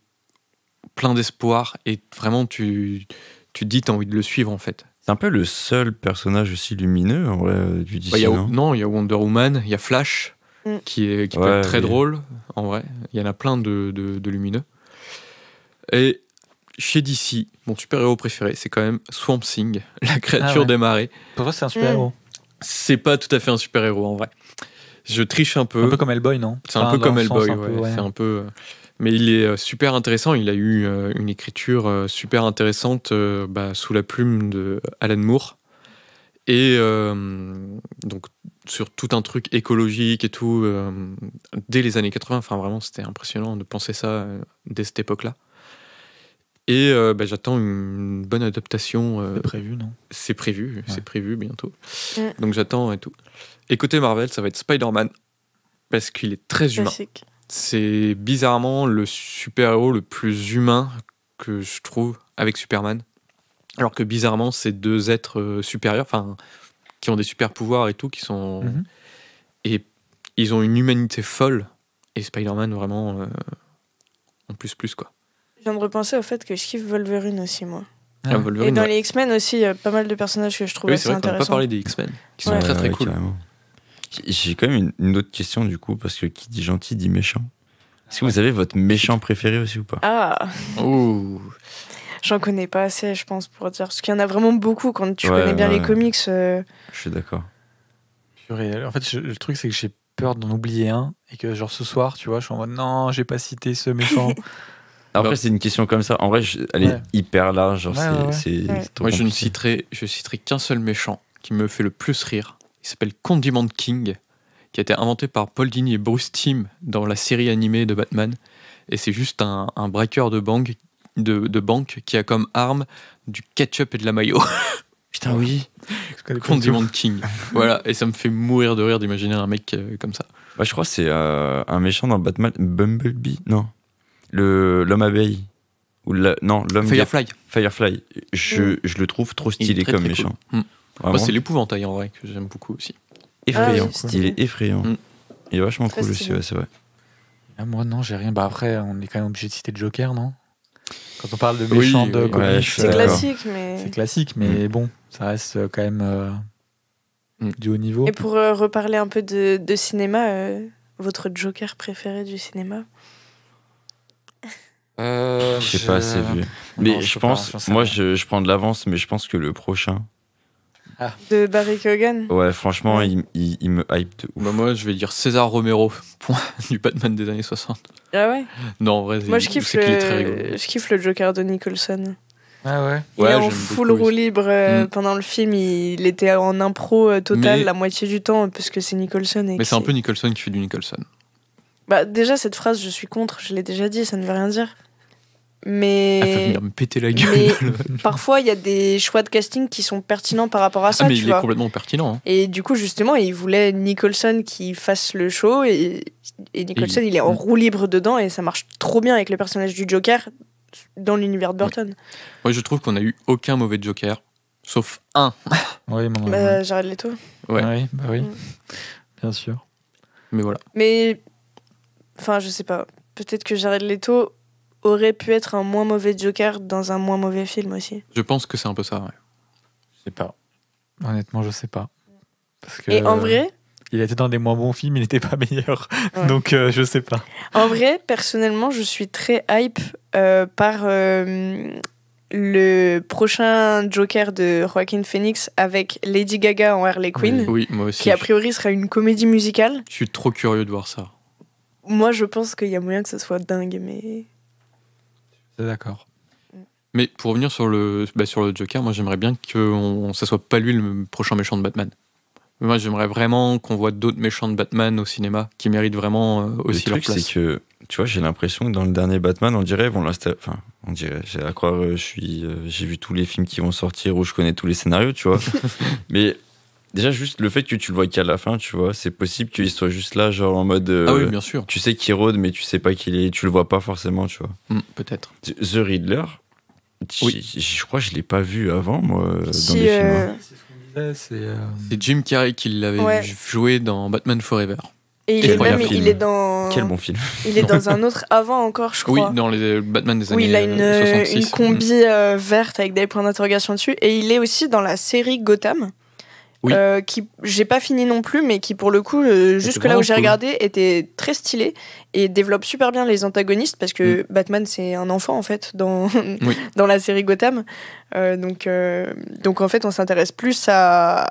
[SPEAKER 4] plein d'espoir et vraiment tu te dis t'as envie de le suivre en fait.
[SPEAKER 2] C'est un peu le seul personnage aussi lumineux en vrai du DC.
[SPEAKER 4] Non, il y a Wonder Woman, il y a Flash qui peut être très drôle en vrai. Il y en a plein de lumineux. Et chez DC, mon super-héros préféré, c'est quand même Swamp Thing, la créature des marais.
[SPEAKER 1] Pour toi, c'est un super-héros.
[SPEAKER 4] C'est pas tout à fait un super-héros en vrai. Je triche un peu.
[SPEAKER 1] Un peu comme Hellboy, non?
[SPEAKER 4] C'est un peu comme Hellboy, ouais. C'est un peu. Mais il est super intéressant. Il a eu une écriture super intéressante sous la plume de Alan Moore. Et donc, sur tout un truc écologique et tout, dès les années 80. Enfin, vraiment, c'était impressionnant de penser ça dès cette époque-là. Et j'attends une bonne adaptation.
[SPEAKER 1] C'est prévu, non?
[SPEAKER 4] C'est prévu bientôt. Donc, j'attends et tout. Et côté Marvel, ça va être Spider-Man. Parce qu'il est très humain.
[SPEAKER 3] Classique.
[SPEAKER 4] C'est bizarrement le super-héros le plus humain que je trouve avec Superman. Alors que bizarrement, c'est deux êtres supérieurs, enfin, qui ont des super-pouvoirs et tout, qui sont... Et ils ont une humanité folle. Et Spider-Man, vraiment, en plus, quoi.
[SPEAKER 3] Je viens de repenser au fait que je kiffe Wolverine aussi, moi.
[SPEAKER 4] Wolverine,
[SPEAKER 3] et dans les X-Men aussi, il y a pas mal de personnages que je trouve assez intéressants.
[SPEAKER 4] On n'a pas parlé des X-Men, qui sont très très cool.
[SPEAKER 2] Carrément. J'ai quand même une autre question du coup, parce que qui dit gentil dit méchant. Est-ce que vous avez votre méchant préféré aussi ou pas?
[SPEAKER 3] Ah. J'en connais pas assez, je pense, pour dire. Parce qu'il y en a vraiment beaucoup quand tu connais bien les comics.
[SPEAKER 2] Je suis d'accord.
[SPEAKER 1] En fait, le truc, c'est que j'ai peur d'en oublier un. Et que, genre, ce soir, tu vois, je suis en mode non, j'ai pas cité ce méchant.
[SPEAKER 2] Après, c'est une question comme ça. En vrai, elle est hyper large. Genre,
[SPEAKER 4] Moi, je ne citerai qu'un seul méchant qui me fait le plus rire. Il s'appelle Condiment King, qui a été inventé par Paul Dini et Bruce Timm dans la série animée de Batman. Et c'est juste un braqueur de banque qui a comme arme du ketchup et de la mayo.
[SPEAKER 2] Putain, oui.
[SPEAKER 4] Condiment King. Voilà, et ça me fait mourir de rire d'imaginer un mec comme ça.
[SPEAKER 2] Je crois que c'est un méchant dans Batman. Bumblebee? Non. L'homme abeille. Non, l'homme... Firefly. Je le trouve trop stylé comme méchant.
[SPEAKER 4] Cool. Moi, c'est l'épouvantail en vrai que j'aime beaucoup aussi.
[SPEAKER 2] Effrayant. Il est effrayant. Il est vachement cool aussi, c'est vrai.
[SPEAKER 1] Moi, non, j'ai rien. Après, on est quand même obligé de citer Joker, non? Quand on parle de méchants de comics,
[SPEAKER 3] c'est classique, mais...
[SPEAKER 1] C'est classique, mais bon, ça reste quand même du haut niveau.
[SPEAKER 3] Et pour reparler un peu de cinéma, votre Joker préféré du cinéma?
[SPEAKER 2] Je sais pas assez vu. Mais non, je pense, moi je prends de l'avance, mais je pense que le prochain.
[SPEAKER 3] De Barry Keoghan?
[SPEAKER 2] Ouais, franchement, il me hype de ouf.
[SPEAKER 4] Moi, je vais dire César Romero, point, du Batman des années 60.
[SPEAKER 3] Ah ouais?
[SPEAKER 4] Non, en vrai,
[SPEAKER 3] moi, je kiffe le Joker de Nicholson.
[SPEAKER 1] Ah ouais?
[SPEAKER 3] Il est en full roue libre pendant le film, il était en impro total la moitié du temps, parce que c'est Nicholson.
[SPEAKER 4] Mais c'est un peu Nicholson qui fait du Nicholson.
[SPEAKER 3] Bah, déjà, cette phrase, je suis contre, je l'ai déjà dit, ça ne veut rien dire. Mais...
[SPEAKER 4] Elle fait venir me péter la gueule.
[SPEAKER 3] Parfois, il y a des choix de casting qui sont pertinents par rapport à ça.
[SPEAKER 4] Mais il est complètement pertinent. Hein.
[SPEAKER 3] Et du coup, justement, il voulait Nicholson qui fasse le show. Et Nicholson, il est en roue libre dedans. Et ça marche trop bien avec le personnage du Joker dans l'univers de Burton.
[SPEAKER 4] Moi, je trouve qu'on n'a eu aucun mauvais Joker. Sauf un.
[SPEAKER 1] Oui,
[SPEAKER 3] Jared Leto.
[SPEAKER 1] Ouais. Oui. Bien sûr.
[SPEAKER 4] Mais voilà.
[SPEAKER 3] Mais... Enfin, je sais pas. Peut-être que Jared Leto aurait pu être un moins mauvais Joker dans un moins mauvais film aussi.
[SPEAKER 4] Je pense que c'est un peu ça, ouais.
[SPEAKER 1] Je sais pas. Honnêtement, je sais pas. Parce que,
[SPEAKER 3] et en vrai...
[SPEAKER 1] il était dans des moins bons films, il n'était pas meilleur. Ouais. Donc, je sais pas.
[SPEAKER 3] En vrai, personnellement, je suis très hype par le prochain Joker de Joaquin Phoenix avec Lady Gaga en Harley Quinn.
[SPEAKER 4] Oui, moi aussi.
[SPEAKER 3] Qui, a priori, sera une comédie musicale.
[SPEAKER 4] Je suis trop curieux de voir ça.
[SPEAKER 3] Moi, je pense qu'il y a moyen que ce soit dingue, mais...
[SPEAKER 1] C'est d'accord.
[SPEAKER 4] Mais pour revenir sur le Joker, moi j'aimerais bien que ça soit pas lui le prochain méchant de Batman. Moi, j'aimerais vraiment qu'on voit d'autres méchants de Batman au cinéma qui méritent vraiment aussi leur place.
[SPEAKER 2] Le truc, c'est que, tu vois, j'ai l'impression que dans le dernier Batman, on dirait, on dirait, j'ai à croire, j'ai vu tous les films qui vont sortir où je connais tous les scénarios, tu vois. Mais déjà, juste le fait que tu le vois qu'à la fin, tu vois, c'est possible qu'il soit juste là, genre en mode.
[SPEAKER 4] Ah oui, bien sûr.
[SPEAKER 2] Tu sais qu'il rôde, mais tu sais pas qu'il est. Tu le vois pas forcément, tu vois.
[SPEAKER 4] Peut-être.
[SPEAKER 2] The Riddler, je crois que je l'ai pas vu avant, moi, dans les films.
[SPEAKER 4] C'est Jim Carrey qui l'avait joué dans Batman Forever.
[SPEAKER 3] Et il est dans.
[SPEAKER 2] Quel bon film.
[SPEAKER 3] Il est dans un autre avant encore, je crois.
[SPEAKER 4] Oui, dans les Batman des
[SPEAKER 3] années 66.
[SPEAKER 4] Oui, il a
[SPEAKER 3] une combi verte avec des points d'interrogation dessus. Et il est aussi dans la série Gotham. Oui. Qui j'ai pas fini non plus, mais qui pour le coup, jusque là où j'ai regardé, était très stylé et développe super bien les antagonistes parce que Batman c'est un enfant en fait dans la série Gotham. Donc en fait, on s'intéresse plus à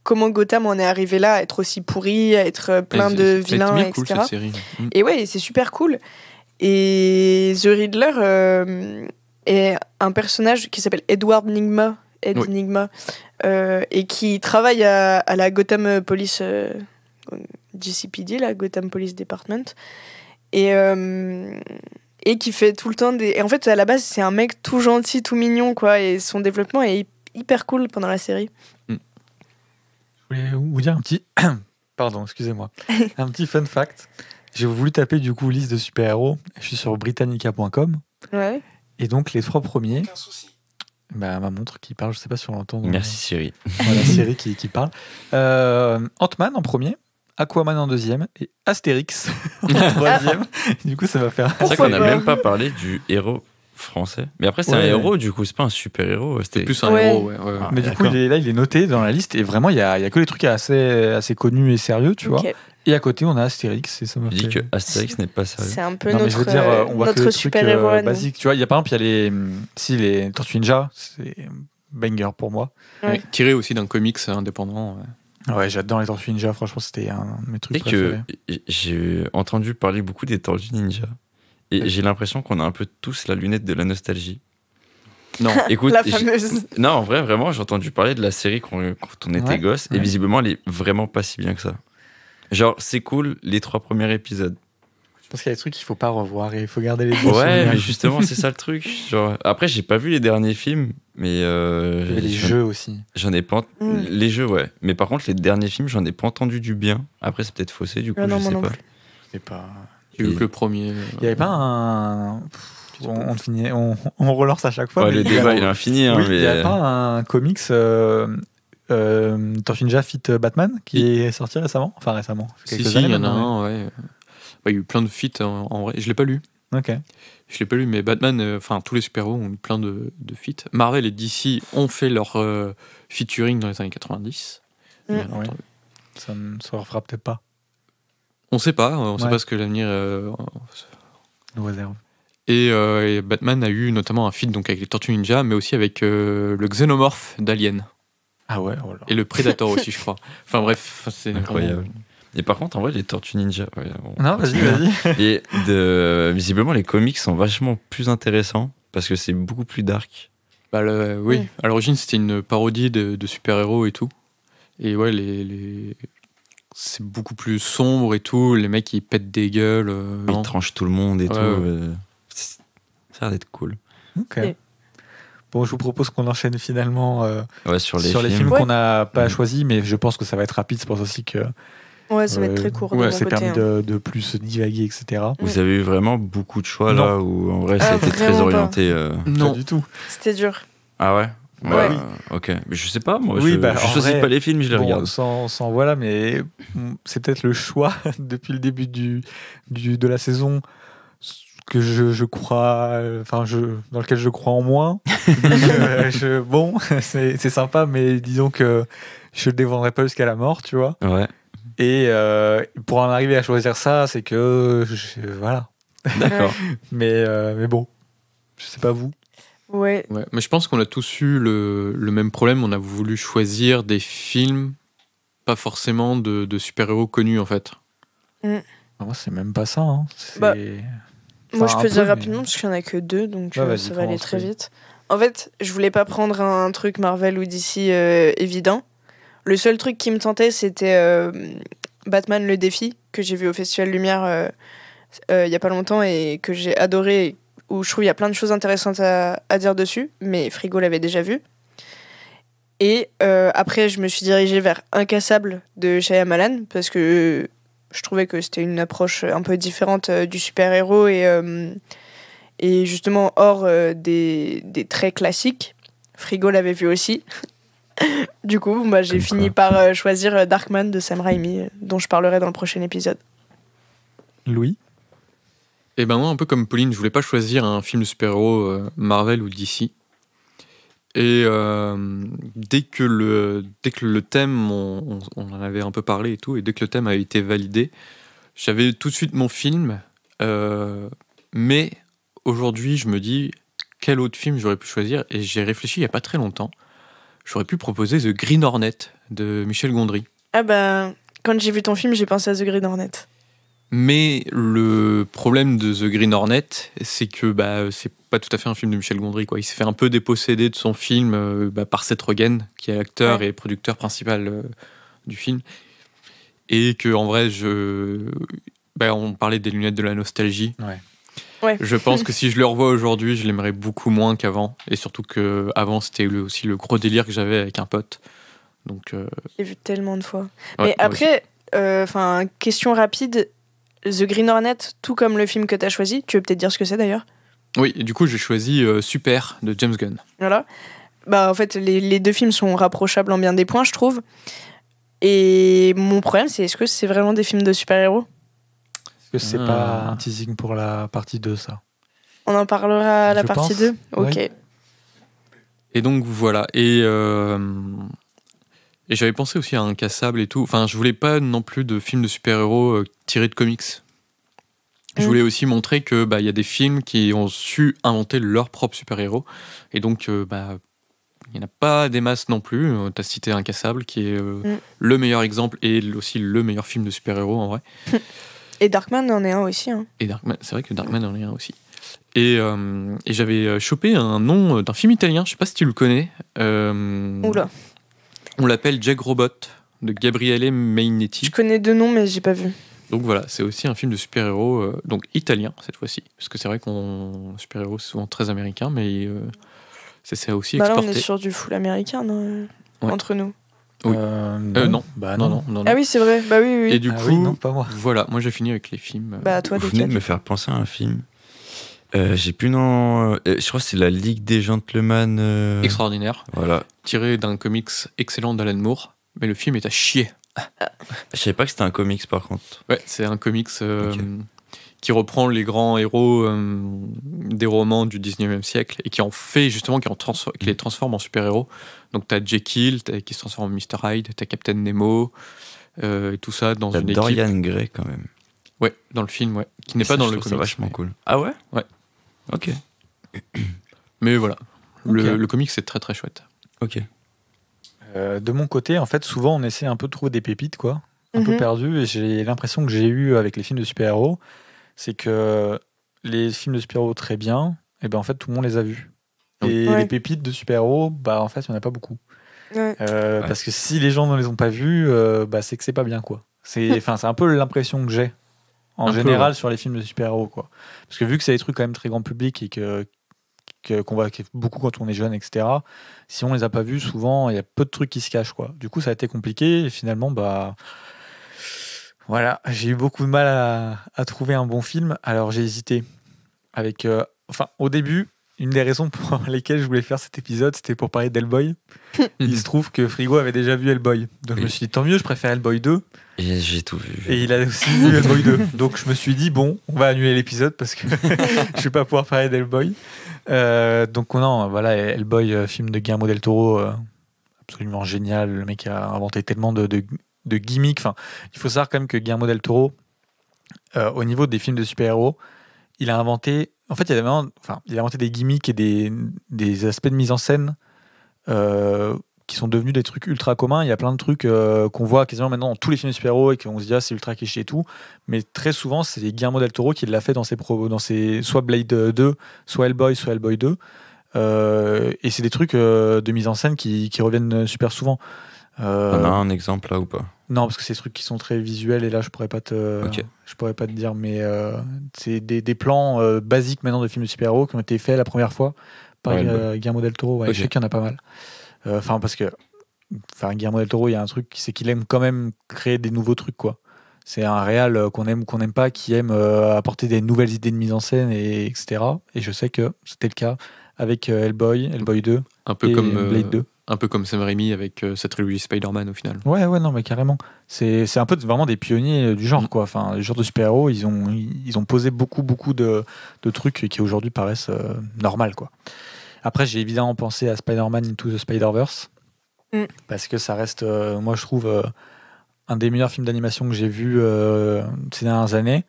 [SPEAKER 3] comment Gotham en est arrivé là, à être aussi pourri, à être plein de vilains, etc.
[SPEAKER 4] Cool, cette série.
[SPEAKER 3] Et ouais, c'est super cool. Et The Riddler est un personnage qui s'appelle Edward Nygma. Et qui travaille à la Gotham Police GCPD, la Gotham Police Department, et qui fait tout le temps des... Et en fait, à la base, c'est un mec tout gentil, tout mignon, quoi, et son développement est hyper cool pendant la série.
[SPEAKER 1] Je voulais vous dire un petit... Pardon, excusez-moi. Un petit fun fact. J'ai voulu taper, du coup, liste de super-héros. Je suis sur Britannica.com.
[SPEAKER 3] Ouais.
[SPEAKER 1] Et donc, les 3 premiers... ma montre qui parle, je sais pas si on l'entend.
[SPEAKER 2] Merci Siri.
[SPEAKER 1] Voilà, Siri qui parle. Ant-Man en premier, Aquaman en deuxième et Astérix en troisième. Du coup, ça va faire.
[SPEAKER 2] C'est vrai qu'on n'a même pas parlé du héros français. Mais après, c'est un héros, du coup, c'est pas un super héros.
[SPEAKER 4] C'était plus un héros,
[SPEAKER 1] Ah, mais du coup, il est noté dans la liste et vraiment, il y a que les trucs assez connus et sérieux, tu vois. Et à côté, on a Astérix. Et ça m'a
[SPEAKER 2] dit que Astérix n'est pas sérieux.
[SPEAKER 3] C'est un peu notre super-héros
[SPEAKER 1] basique. Tu vois, il y a par exemple, il y a les Tortues Ninja, c'est banger pour moi.
[SPEAKER 4] Ouais. Tiré aussi d'un comics indépendant.
[SPEAKER 1] Ouais, j'adore les Tortues Ninja. Franchement, c'était un de mes trucs préférés.
[SPEAKER 2] J'ai entendu parler beaucoup des Tortues Ninja. Et j'ai l'impression qu'on a un peu tous la lunette de la nostalgie. Non, écoute,
[SPEAKER 3] la fameuse.
[SPEAKER 2] Non, en vrai, vraiment, j'ai entendu parler de la série quand on était gosse. Et visiblement, elle est vraiment pas si bien que ça. Genre, c'est cool les 3 premiers épisodes.
[SPEAKER 1] Je pense qu'il y a des trucs qu'il faut pas revoir et il faut garder les
[SPEAKER 2] bons souvenirs. Mais justement, c'est ça le truc. Genre, après, j'ai pas vu les derniers films, mais.
[SPEAKER 1] Il y avait les jeux aussi.
[SPEAKER 2] J'en ai pas. Les jeux, ouais. Mais par contre, les derniers films, j'en ai pas entendu du bien. Après, c'est peut-être faussé, du coup, je sais pas.
[SPEAKER 1] Je sais pas.
[SPEAKER 4] J'ai vu que le premier.
[SPEAKER 1] Il y avait pas un. On relance à chaque fois.
[SPEAKER 2] Ouais, le débat, il est infini.
[SPEAKER 1] Oui, il y a pas un comics. Tortue Ninja Fit Batman qui est sorti récemment. Enfin récemment.
[SPEAKER 4] Si, il y en a un, ouais. Il y a eu plein de feats en vrai. Je l'ai pas lu.
[SPEAKER 1] Ok.
[SPEAKER 4] Je l'ai pas lu, mais Batman, tous les super-héros ont eu plein de feats. Marvel et DC ont fait leur featuring dans les années 90.
[SPEAKER 1] Oui. Ça ne se refera peut-être pas.
[SPEAKER 4] On sait pas. On sait pas ce que l'avenir
[SPEAKER 1] nous réserve.
[SPEAKER 4] Et Batman a eu notamment un feat donc avec les Tortues Ninja, mais aussi avec le Xénomorphe d'Alien.
[SPEAKER 1] Ah ouais, oh là.
[SPEAKER 4] Et le Predator aussi, je crois. Enfin bref, c'est
[SPEAKER 2] incroyable. Vraiment... Et par contre, en vrai, les Tortues Ninja. Ouais,
[SPEAKER 1] non, vas-y.
[SPEAKER 2] Et visiblement, les comics sont vachement plus intéressants parce que c'est beaucoup plus dark.
[SPEAKER 4] Oui, à l'origine, c'était une parodie de super-héros et tout. Et ouais, c'est beaucoup plus sombre et tout. Les mecs, ils pètent des gueules.
[SPEAKER 2] Ils tranchent tout le monde et tout. Ça a l'air d'être cool.
[SPEAKER 1] Ok. Bon, je vous propose qu'on enchaîne finalement
[SPEAKER 2] sur les
[SPEAKER 1] films qu'on n'a pas choisis, mais je pense que ça va être rapide. C'est pour ça aussi que
[SPEAKER 3] ça va être très court.
[SPEAKER 1] C'est permis de plus divaguer, etc.
[SPEAKER 2] Vous avez eu vraiment beaucoup de choix là où en vrai ça a été très orienté.
[SPEAKER 1] Non, pas du tout.
[SPEAKER 3] C'était dur.
[SPEAKER 2] Ah ouais.
[SPEAKER 1] Oui.
[SPEAKER 2] Ok, mais je sais pas, moi je choisis pas les films, je les regarde.
[SPEAKER 1] Sans voilà, mais c'est peut-être le choix depuis le début de la saison que je crois, dans lequel je crois en moins. Bon, c'est sympa, mais disons que je le défendrai pas jusqu'à la mort, tu vois.
[SPEAKER 2] Ouais.
[SPEAKER 1] Et pour en arriver à choisir ça, c'est que voilà.
[SPEAKER 2] D'accord.
[SPEAKER 1] mais bon, je sais pas vous.
[SPEAKER 3] Ouais.
[SPEAKER 4] Mais je pense qu'on a tous eu le même problème. On a voulu choisir des films, pas forcément de super-héros connus en fait.
[SPEAKER 1] Moi, c'est même pas ça. Hein.
[SPEAKER 3] Moi, je peux dire rapidement parce qu'il y en a que 2, donc ça va aller très vite. En fait, je voulais pas prendre un truc Marvel ou DC évident. Le seul truc qui me tentait, c'était Batman le défi, que j'ai vu au Festival Lumière il y a pas longtemps et que j'ai adoré, où je trouve il y a plein de choses intéressantes à dire dessus, mais Frigo l'avait déjà vu. Et après, je me suis dirigée vers Incassable de Shyamalan, parce que je trouvais que c'était une approche un peu différente du super-héros et justement hors des traits classiques. Frigo l'avait vu aussi. Du coup, j'ai fini par choisir Darkman de Sam Raimi, dont je parlerai dans le prochain épisode.
[SPEAKER 1] Louis ?
[SPEAKER 4] Et ben moi, un peu comme Pauline, je voulais pas choisir un film de super-héros Marvel ou DC. Et dès que le thème, on en avait un peu parlé et tout, et dès que le thème a été validé, j'avais tout de suite mon film. Mais aujourd'hui, je me dis, quel autre film j'aurais pu choisir ? Et j'ai réfléchi il y a pas très longtemps. J'aurais pu proposer The Green Hornet de Michel Gondry.
[SPEAKER 3] Ah bah, quand j'ai vu ton film, j'ai pensé à The Green Hornet.
[SPEAKER 4] Mais le problème de The Green Hornet, c'est que c'est pas tout à fait un film de Michel Gondry, quoi. Il s'est fait un peu déposséder de son film par Seth Rogen, qui est l'acteur et producteur principal du film. Et que en vrai, on parlait des lunettes de la nostalgie.
[SPEAKER 3] Ouais.
[SPEAKER 4] Je pense que si je le revois aujourd'hui, je l'aimerais beaucoup moins qu'avant. Et surtout qu'avant, c'était aussi le gros délire que j'avais avec un pote. Donc,
[SPEAKER 3] j'ai vu tellement de fois.
[SPEAKER 4] Ouais,
[SPEAKER 3] mais après, question rapide, The Green Hornet, tout comme le film que tu as choisi, tu veux peut-être dire ce que c'est d'ailleurs ?
[SPEAKER 4] Oui, et du coup, j'ai choisi Super de James Gunn.
[SPEAKER 3] Voilà. En fait, les deux films sont rapprochables en bien des points, je trouve. Et mon problème, c'est est-ce que c'est vraiment des films de super-héros ?
[SPEAKER 1] Est-ce que c'est pas un teasing pour la partie 2, ça ?
[SPEAKER 3] On en parlera à la partie 2 ? Ok.
[SPEAKER 1] Ouais.
[SPEAKER 4] Et donc, voilà. Et j'avais pensé aussi à Incassable et tout. Enfin, je voulais pas non plus de films de super-héros tirés de comics. Je voulais aussi montrer que y a des films qui ont su inventer leur propre super-héros. Et donc, il n'y en a pas des masses non plus. Tu as cité Incassable, qui est le meilleur exemple et aussi le meilleur film de super-héros, en vrai.
[SPEAKER 3] Et Darkman en est un aussi. Hein.
[SPEAKER 4] Et Darkman, c'est vrai que Darkman en est un aussi. Et j'avais chopé un nom d'un film italien, je sais pas si tu le connais.
[SPEAKER 3] Oula.
[SPEAKER 4] On l'appelle Jack Robot, de Gabriele Mainetti.
[SPEAKER 3] Je connais deux noms, mais j'ai pas vu.
[SPEAKER 4] Donc voilà, c'est aussi un film de super-héros, donc italien cette fois-ci. Parce que c'est vrai qu'on super-héros, c'est souvent très américain, mais c'est aussi exporté.
[SPEAKER 3] Là, on est sur du full américain, non entre nous.
[SPEAKER 4] Oui. Non.
[SPEAKER 3] Non. Ah oui, c'est vrai. Oui.
[SPEAKER 4] Et du coup,
[SPEAKER 1] non, pas moi.
[SPEAKER 4] Voilà, moi j'ai fini avec les films.
[SPEAKER 3] Toi,
[SPEAKER 2] vous venez de me faire penser à un film. J'ai plus nom. Je crois que c'est La Ligue des Gentlemen.
[SPEAKER 4] Extraordinaire.
[SPEAKER 2] Voilà.
[SPEAKER 4] Tiré d'un comics excellent d'Alan Moore, mais le film est à chier.
[SPEAKER 2] Je savais pas que c'était un comics par contre.
[SPEAKER 4] Ouais, c'est un comics qui reprend les grands héros des romans du 19e siècle et qui en fait justement, qui les transforme en super-héros. Donc t'as Jekyll qui se transforme en Mr. Hyde, t'as Captain Nemo, et tout ça dans une équipe.
[SPEAKER 2] Dorian Gray quand même.
[SPEAKER 4] Ouais, dans le film, ouais. Qui n'est pas dans le comics.
[SPEAKER 2] C'est vachement cool. Ah ouais ?
[SPEAKER 4] Ouais.
[SPEAKER 2] Ok.
[SPEAKER 4] Mais voilà,
[SPEAKER 1] Okay.
[SPEAKER 4] Le comics c'est très très chouette.
[SPEAKER 2] Ok.
[SPEAKER 1] De mon côté, en fait, souvent on essaie un peu de trouver des pépites, quoi, un peu perdues, et j'ai l'impression que j'ai eu avec les films de super-héros, c'est que les films de super-héros très bien, et en fait tout le monde les a vus. Et les pépites de super-héros, en fait, il n'y en a pas beaucoup.
[SPEAKER 3] Ouais.
[SPEAKER 1] Parce que si les gens ne les ont pas vus, c'est que c'est pas bien, quoi. C'est un peu l'impression que j'ai en général sur les films de super-héros, quoi. Parce que vu que c'est des trucs quand même très grand public et qu'on voit beaucoup quand on est jeune, etc. Si on les a pas vus, souvent il y a peu de trucs qui se cachent, quoi. Du coup, ça a été compliqué et finalement, voilà, j'ai eu beaucoup de mal à trouver un bon film. Alors j'ai hésité avec, au début, une des raisons pour lesquelles je voulais faire cet épisode, c'était pour parler d'Hellboy. Il se trouve que Frigo avait déjà vu Hellboy, donc je me suis dit tant mieux, je préfère Hellboy 2.
[SPEAKER 2] Et j'ai tout vu.
[SPEAKER 1] Et il a aussi vu Hellboy 2. Donc je me suis dit bon, on va annuler l'épisode parce que je vais pas pouvoir parler d'Hellboy. Donc non, voilà, Hellboy, film de Guillermo del Toro, absolument génial. Le mec a inventé tellement de gimmicks. Enfin, il faut savoir quand même que Guillermo del Toro, au niveau des films de super-héros, il a inventé des gimmicks et des aspects de mise en scène qui sont devenus des trucs ultra communs. Il y a plein de trucs qu'on voit quasiment maintenant dans tous les films de super-héros et qu'on se dit c'est ultra cliché et tout, mais très souvent c'est Guillermo del Toro qui l'a fait dans ses soit Blade 2, soit Hellboy 2, et c'est des trucs de mise en scène qui reviennent super souvent.
[SPEAKER 2] On a un exemple là ou pas?
[SPEAKER 1] Non, parce que c'est des trucs qui sont très visuels et là je pourrais pas te dire, mais c'est des plans basiques maintenant de films de super-héros qui ont été faits la première fois par Guillermo del Toro. Ouais, je sais qu'il y en a pas mal. Parce que Guillermo del Toro, il y a un truc, c'est qu'il aime quand même créer des nouveaux trucs, quoi. C'est un réal qu'on aime ou qu'on n'aime pas, qui aime apporter des nouvelles idées de mise en scène, etc. Et je sais que c'était le cas avec Hellboy 2 et Blade 2.
[SPEAKER 4] Un peu comme Sam Raimi avec cette trilogie Spider-Man au final.
[SPEAKER 1] Ouais, non, mais carrément. C'est un peu vraiment des pionniers du genre, quoi. Enfin, le genre de super-héros, ils ont posé beaucoup de trucs qui aujourd'hui paraissent normal, quoi. Après, j'ai évidemment pensé à Spider-Man Into the Spider-Verse, parce que ça reste, moi je trouve, un des meilleurs films d'animation que j'ai vu ces dernières années,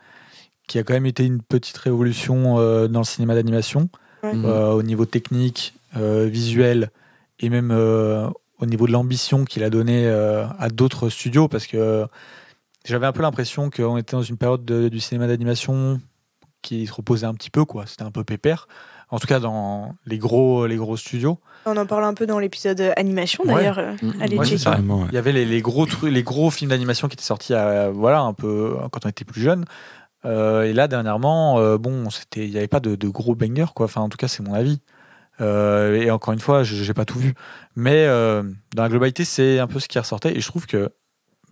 [SPEAKER 1] qui a quand même été une petite révolution dans le cinéma d'animation, au niveau technique, visuel, et même au niveau de l'ambition qu'il a donné à d'autres studios, parce que j'avais un peu l'impression qu'on était dans une période du cinéma d'animation qui se reposait un petit peu, quoi. C'était un peu pépère, en tout cas dans les gros studios.
[SPEAKER 3] On en parle un peu dans l'épisode animation d'ailleurs. Allez checker.
[SPEAKER 1] Il y avait les gros films d'animation qui étaient sortis un peu quand on était plus jeune. Et là dernièrement, il n'y avait pas de gros bangers, quoi. Enfin, en tout cas, c'est mon avis. Et encore une fois, j'ai pas tout vu, mais dans la globalité, c'est un peu ce qui ressortait. Et je trouve que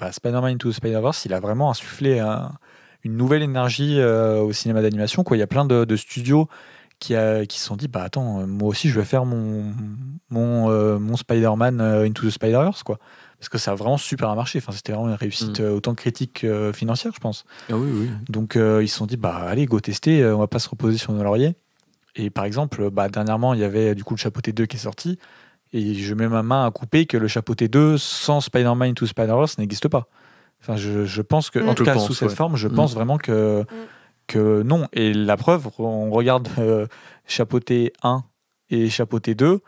[SPEAKER 1] Spider-Man Into the Spider-Verse, il a vraiment insufflé une nouvelle énergie au cinéma d'animation, quoi. Il y a plein de studios qui se sont dit, attends, moi aussi je vais faire mon Spider-Man Into the Spider-Verse, quoi. Parce que ça a vraiment super marché. Enfin, c'était vraiment une réussite autant critique que financière, je pense.
[SPEAKER 4] Ah oui.
[SPEAKER 1] Donc ils se sont dit, allez, go tester, on va pas se reposer sur nos lauriers. Et par exemple, dernièrement, il y avait du coup le Chapeauté 2 qui est sorti, et je mets ma main à couper que le Chapeauté 2 sans Spider-Man Into Spider-Verse n'existe pas. Enfin, je pense que, en tout cas sous cette forme, je pense vraiment que non. Et la preuve, on regarde Chapeauté 1 et Chapeauté 2.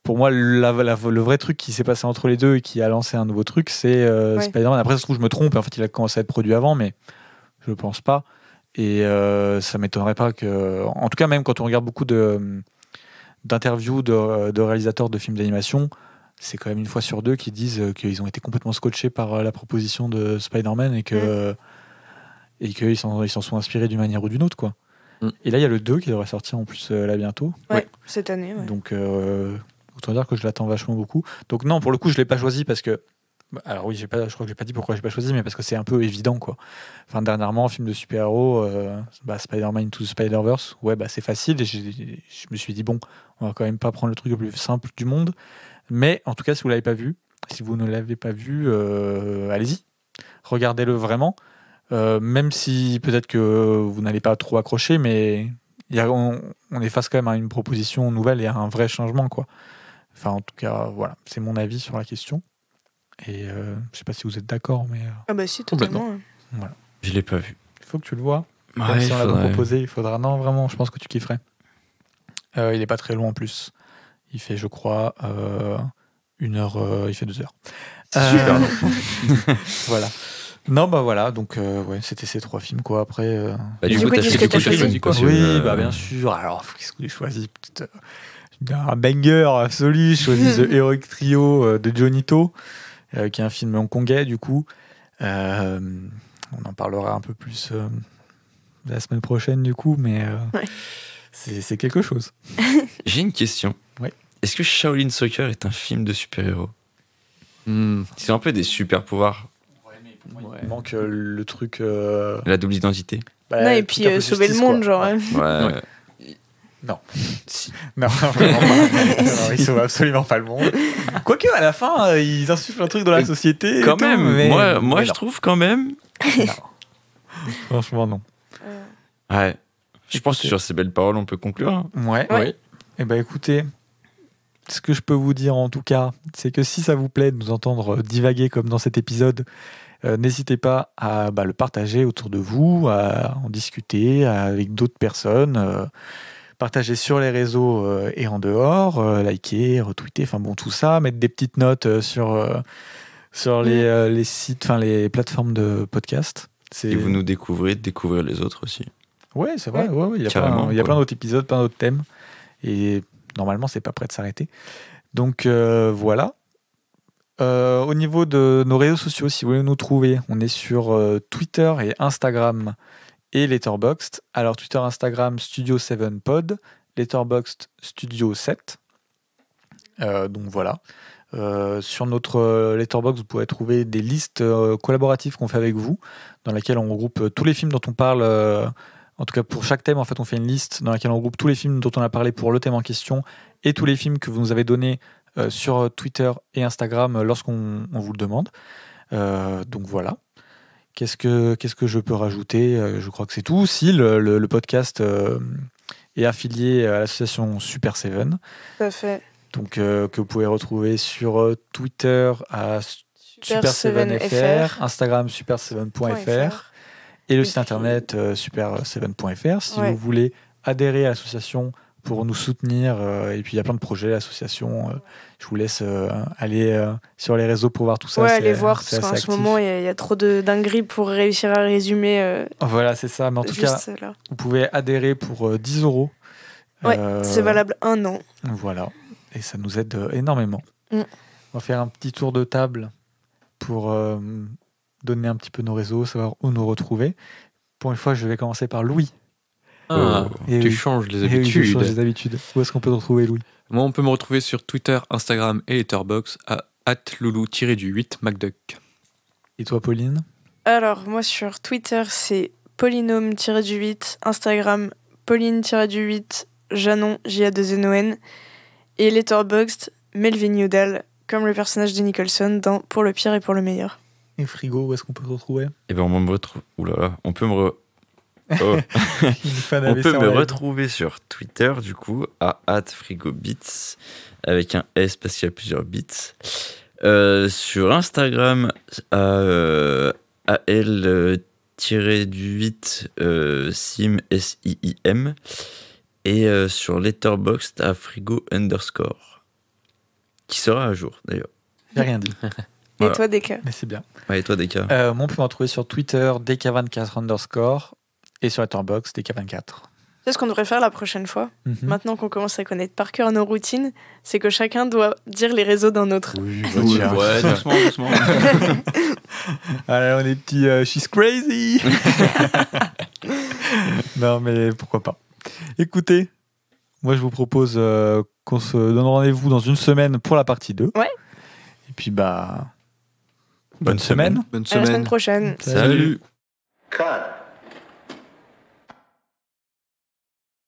[SPEAKER 1] Pour moi, le vrai truc qui s'est passé entre les deux et qui a lancé un nouveau truc, c'est Spider-Man. Après, ça se trouve, je me trompe, et en fait, il a commencé à être produit avant, mais je ne pense pas. Et ça m'étonnerait pas que... En tout cas, même quand on regarde beaucoup d'interviews de réalisateurs de films d'animation, c'est quand même une fois sur deux qui disent qu'ils ont été complètement scotchés par la proposition de Spider-Man et qu'ils s'en sont inspirés d'une manière ou d'une autre, quoi. Et là, il y a le 2 qui devrait sortir en plus là bientôt.
[SPEAKER 3] Cette année. Ouais.
[SPEAKER 1] Donc, autant dire que je l'attends vachement beaucoup. Donc non, pour le coup, je ne l'ai pas choisi parce que... Alors oui, je crois que j'ai pas dit pourquoi j'ai pas choisi, mais parce que c'est un peu évident, quoi. Enfin, dernièrement, film de super-héros, Spider-Man Into the Spider-Verse, c'est facile, et je me suis dit, bon, on va quand même pas prendre le truc le plus simple du monde, mais en tout cas, si vous l'avez pas vu, si vous ne l'avez pas vu, allez-y, regardez-le vraiment, même si peut-être que vous n'allez pas trop accrocher, mais on est face quand même à une proposition nouvelle et à un vrai changement, quoi. Enfin, en tout cas, voilà, c'est mon avis sur la question. Et je sais pas si vous êtes d'accord, mais...
[SPEAKER 3] Ah bah si, totalement.
[SPEAKER 1] Voilà.
[SPEAKER 2] Je l'ai pas vu.
[SPEAKER 1] Il faut que tu le vois.
[SPEAKER 2] Ouais,
[SPEAKER 1] si on l'avait proposé, il faudra... Non, vraiment, je pense que tu kifferais. Il est pas très long en plus. Il fait, je crois, 1 heure... il fait 2 heures.
[SPEAKER 2] Super long.
[SPEAKER 1] Voilà. Non, voilà, donc c'était ces 3 films, quoi. Après...
[SPEAKER 2] du coup, t'as choisi quoi?
[SPEAKER 1] Oui, bien sûr. Alors, qu'est-ce que j'ai choisi? Un banger absolu. J'ai choisi The Heroic Trio de Johnny To. Qui est un film hongkongais, du coup. On en parlera un peu plus la semaine prochaine, du coup, mais c'est quelque chose.
[SPEAKER 2] J'ai une question.
[SPEAKER 1] Ouais.
[SPEAKER 2] Est-ce que Shaolin Soccer est un film de super-héros? C'est un peu des super-pouvoirs.
[SPEAKER 1] Il manque le truc...
[SPEAKER 2] La double identité.
[SPEAKER 3] Non, et puis sauver le monde, quoi.
[SPEAKER 2] Genre. Ouais.
[SPEAKER 1] Non. Non, vraiment pas. Non, ils sauvent absolument pas le monde. Quoique, à la fin, ils insufflent un truc dans la société.
[SPEAKER 2] Quand même. Mais moi je trouve quand même.
[SPEAKER 1] Non. Franchement, non.
[SPEAKER 2] Ouais. Je pense que sur ces belles paroles, on peut conclure.
[SPEAKER 1] Ouais. Et écoutez, ce que je peux vous dire en tout cas, c'est que si ça vous plaît de nous entendre divaguer comme dans cet épisode, n'hésitez pas à le partager autour de vous, à en discuter avec d'autres personnes. Partager sur les réseaux et en dehors, liker, retweeter, enfin bon, tout ça, mettre des petites notes sur les sites, enfin les plateformes de podcast.
[SPEAKER 2] Et vous nous découvrez, découvrir les autres aussi.
[SPEAKER 1] Ouais, c'est vrai, il y a plein d'autres épisodes, plein d'autres thèmes, et normalement, c'est pas prêt de s'arrêter. Donc voilà. Au niveau de nos réseaux sociaux, si vous voulez nous trouver, on est sur Twitter et Instagram et Letterboxd. Alors Twitter, Instagram, Studio7pod, Letterboxd, Studio7. Donc voilà. Sur notre Letterboxd, vous pourrez trouver des listes collaboratives qu'on fait avec vous, dans laquelle on regroupe tous les films dont on parle. En tout cas, pour chaque thème, en fait, on fait une liste dans laquelle on regroupe tous les films dont on a parlé pour le thème en question et tous les films que vous nous avez donnés sur Twitter et Instagram lorsqu'on vous le demande. Donc voilà. Qu'est-ce que je peux rajouter ? Je crois que c'est tout. Si le podcast est affilié à l'association Super Seven.
[SPEAKER 3] Tout à fait.
[SPEAKER 1] Donc que vous pouvez retrouver sur Twitter à Super7fr, Instagram super7.fr et le site internet super7.fr. Si vous voulez adhérer à l'association pour nous soutenir, et puis il y a plein de projets, l'association, je vous laisse aller sur les réseaux pour voir tout ça.
[SPEAKER 3] Ouais, allez voir, parce qu'en ce moment, il y a trop de dingueries pour réussir à résumer.
[SPEAKER 1] Voilà, c'est ça, mais en tout cas, vous pouvez adhérer pour 10 €.
[SPEAKER 3] Ouais, c'est valable 1 an.
[SPEAKER 1] Voilà, et ça nous aide énormément. On va faire un petit tour de table pour donner un petit peu nos réseaux, savoir où nous retrouver. Pour une fois, je vais commencer par Louis.
[SPEAKER 4] Tu changes les habitudes.
[SPEAKER 1] Je change les habitudes. Où est-ce qu'on peut te retrouver, Louis ?
[SPEAKER 4] Moi, on peut me retrouver sur Twitter, Instagram et Letterboxd à @loulou-du8 MacDuck.
[SPEAKER 1] Et toi, Pauline ?
[SPEAKER 3] Alors, moi, sur Twitter, c'est polynôme-du8, Instagram, pauline-du8, Janon, J-A-2-N-O-N, et Letterboxd, Melvin Udall, comme le personnage de Nicholson dans Pour le pire et pour le meilleur.
[SPEAKER 1] Et Frigo, où est-ce qu'on peut te retrouver ?
[SPEAKER 2] Eh ben, on me retrouve. Oulala, on peut me retrouver sur Twitter, du coup, à @frigobits, avec un S parce qu'il y a plusieurs bits. Sur Instagram, à AL-du8 sim, SIIM. Et sur Letterboxd, à frigo_, qui sera à jour, d'ailleurs.
[SPEAKER 1] J'ai rien dit.
[SPEAKER 3] Voilà. Et toi, Deka ?
[SPEAKER 1] Mais c'est bien.
[SPEAKER 2] Ouais, et toi, Deka ?
[SPEAKER 1] Moi, on peut me retrouver sur Twitter, Deka24_, et sur Letterboxd, Deka24.
[SPEAKER 3] C'est ce qu'on devrait faire la prochaine fois. Maintenant qu'on commence à connaître par cœur nos routines, c'est que chacun doit dire les réseaux d'un autre.
[SPEAKER 1] Oui,
[SPEAKER 2] ouais, doucement.
[SPEAKER 1] Allez, on est petits she's crazy. Non, mais pourquoi pas. Écoutez, moi je vous propose qu'on se donne rendez-vous dans une semaine pour la partie 2.
[SPEAKER 3] Ouais.
[SPEAKER 1] Et puis bonne semaine.
[SPEAKER 3] À la semaine prochaine.
[SPEAKER 2] Salut.
[SPEAKER 5] Cut.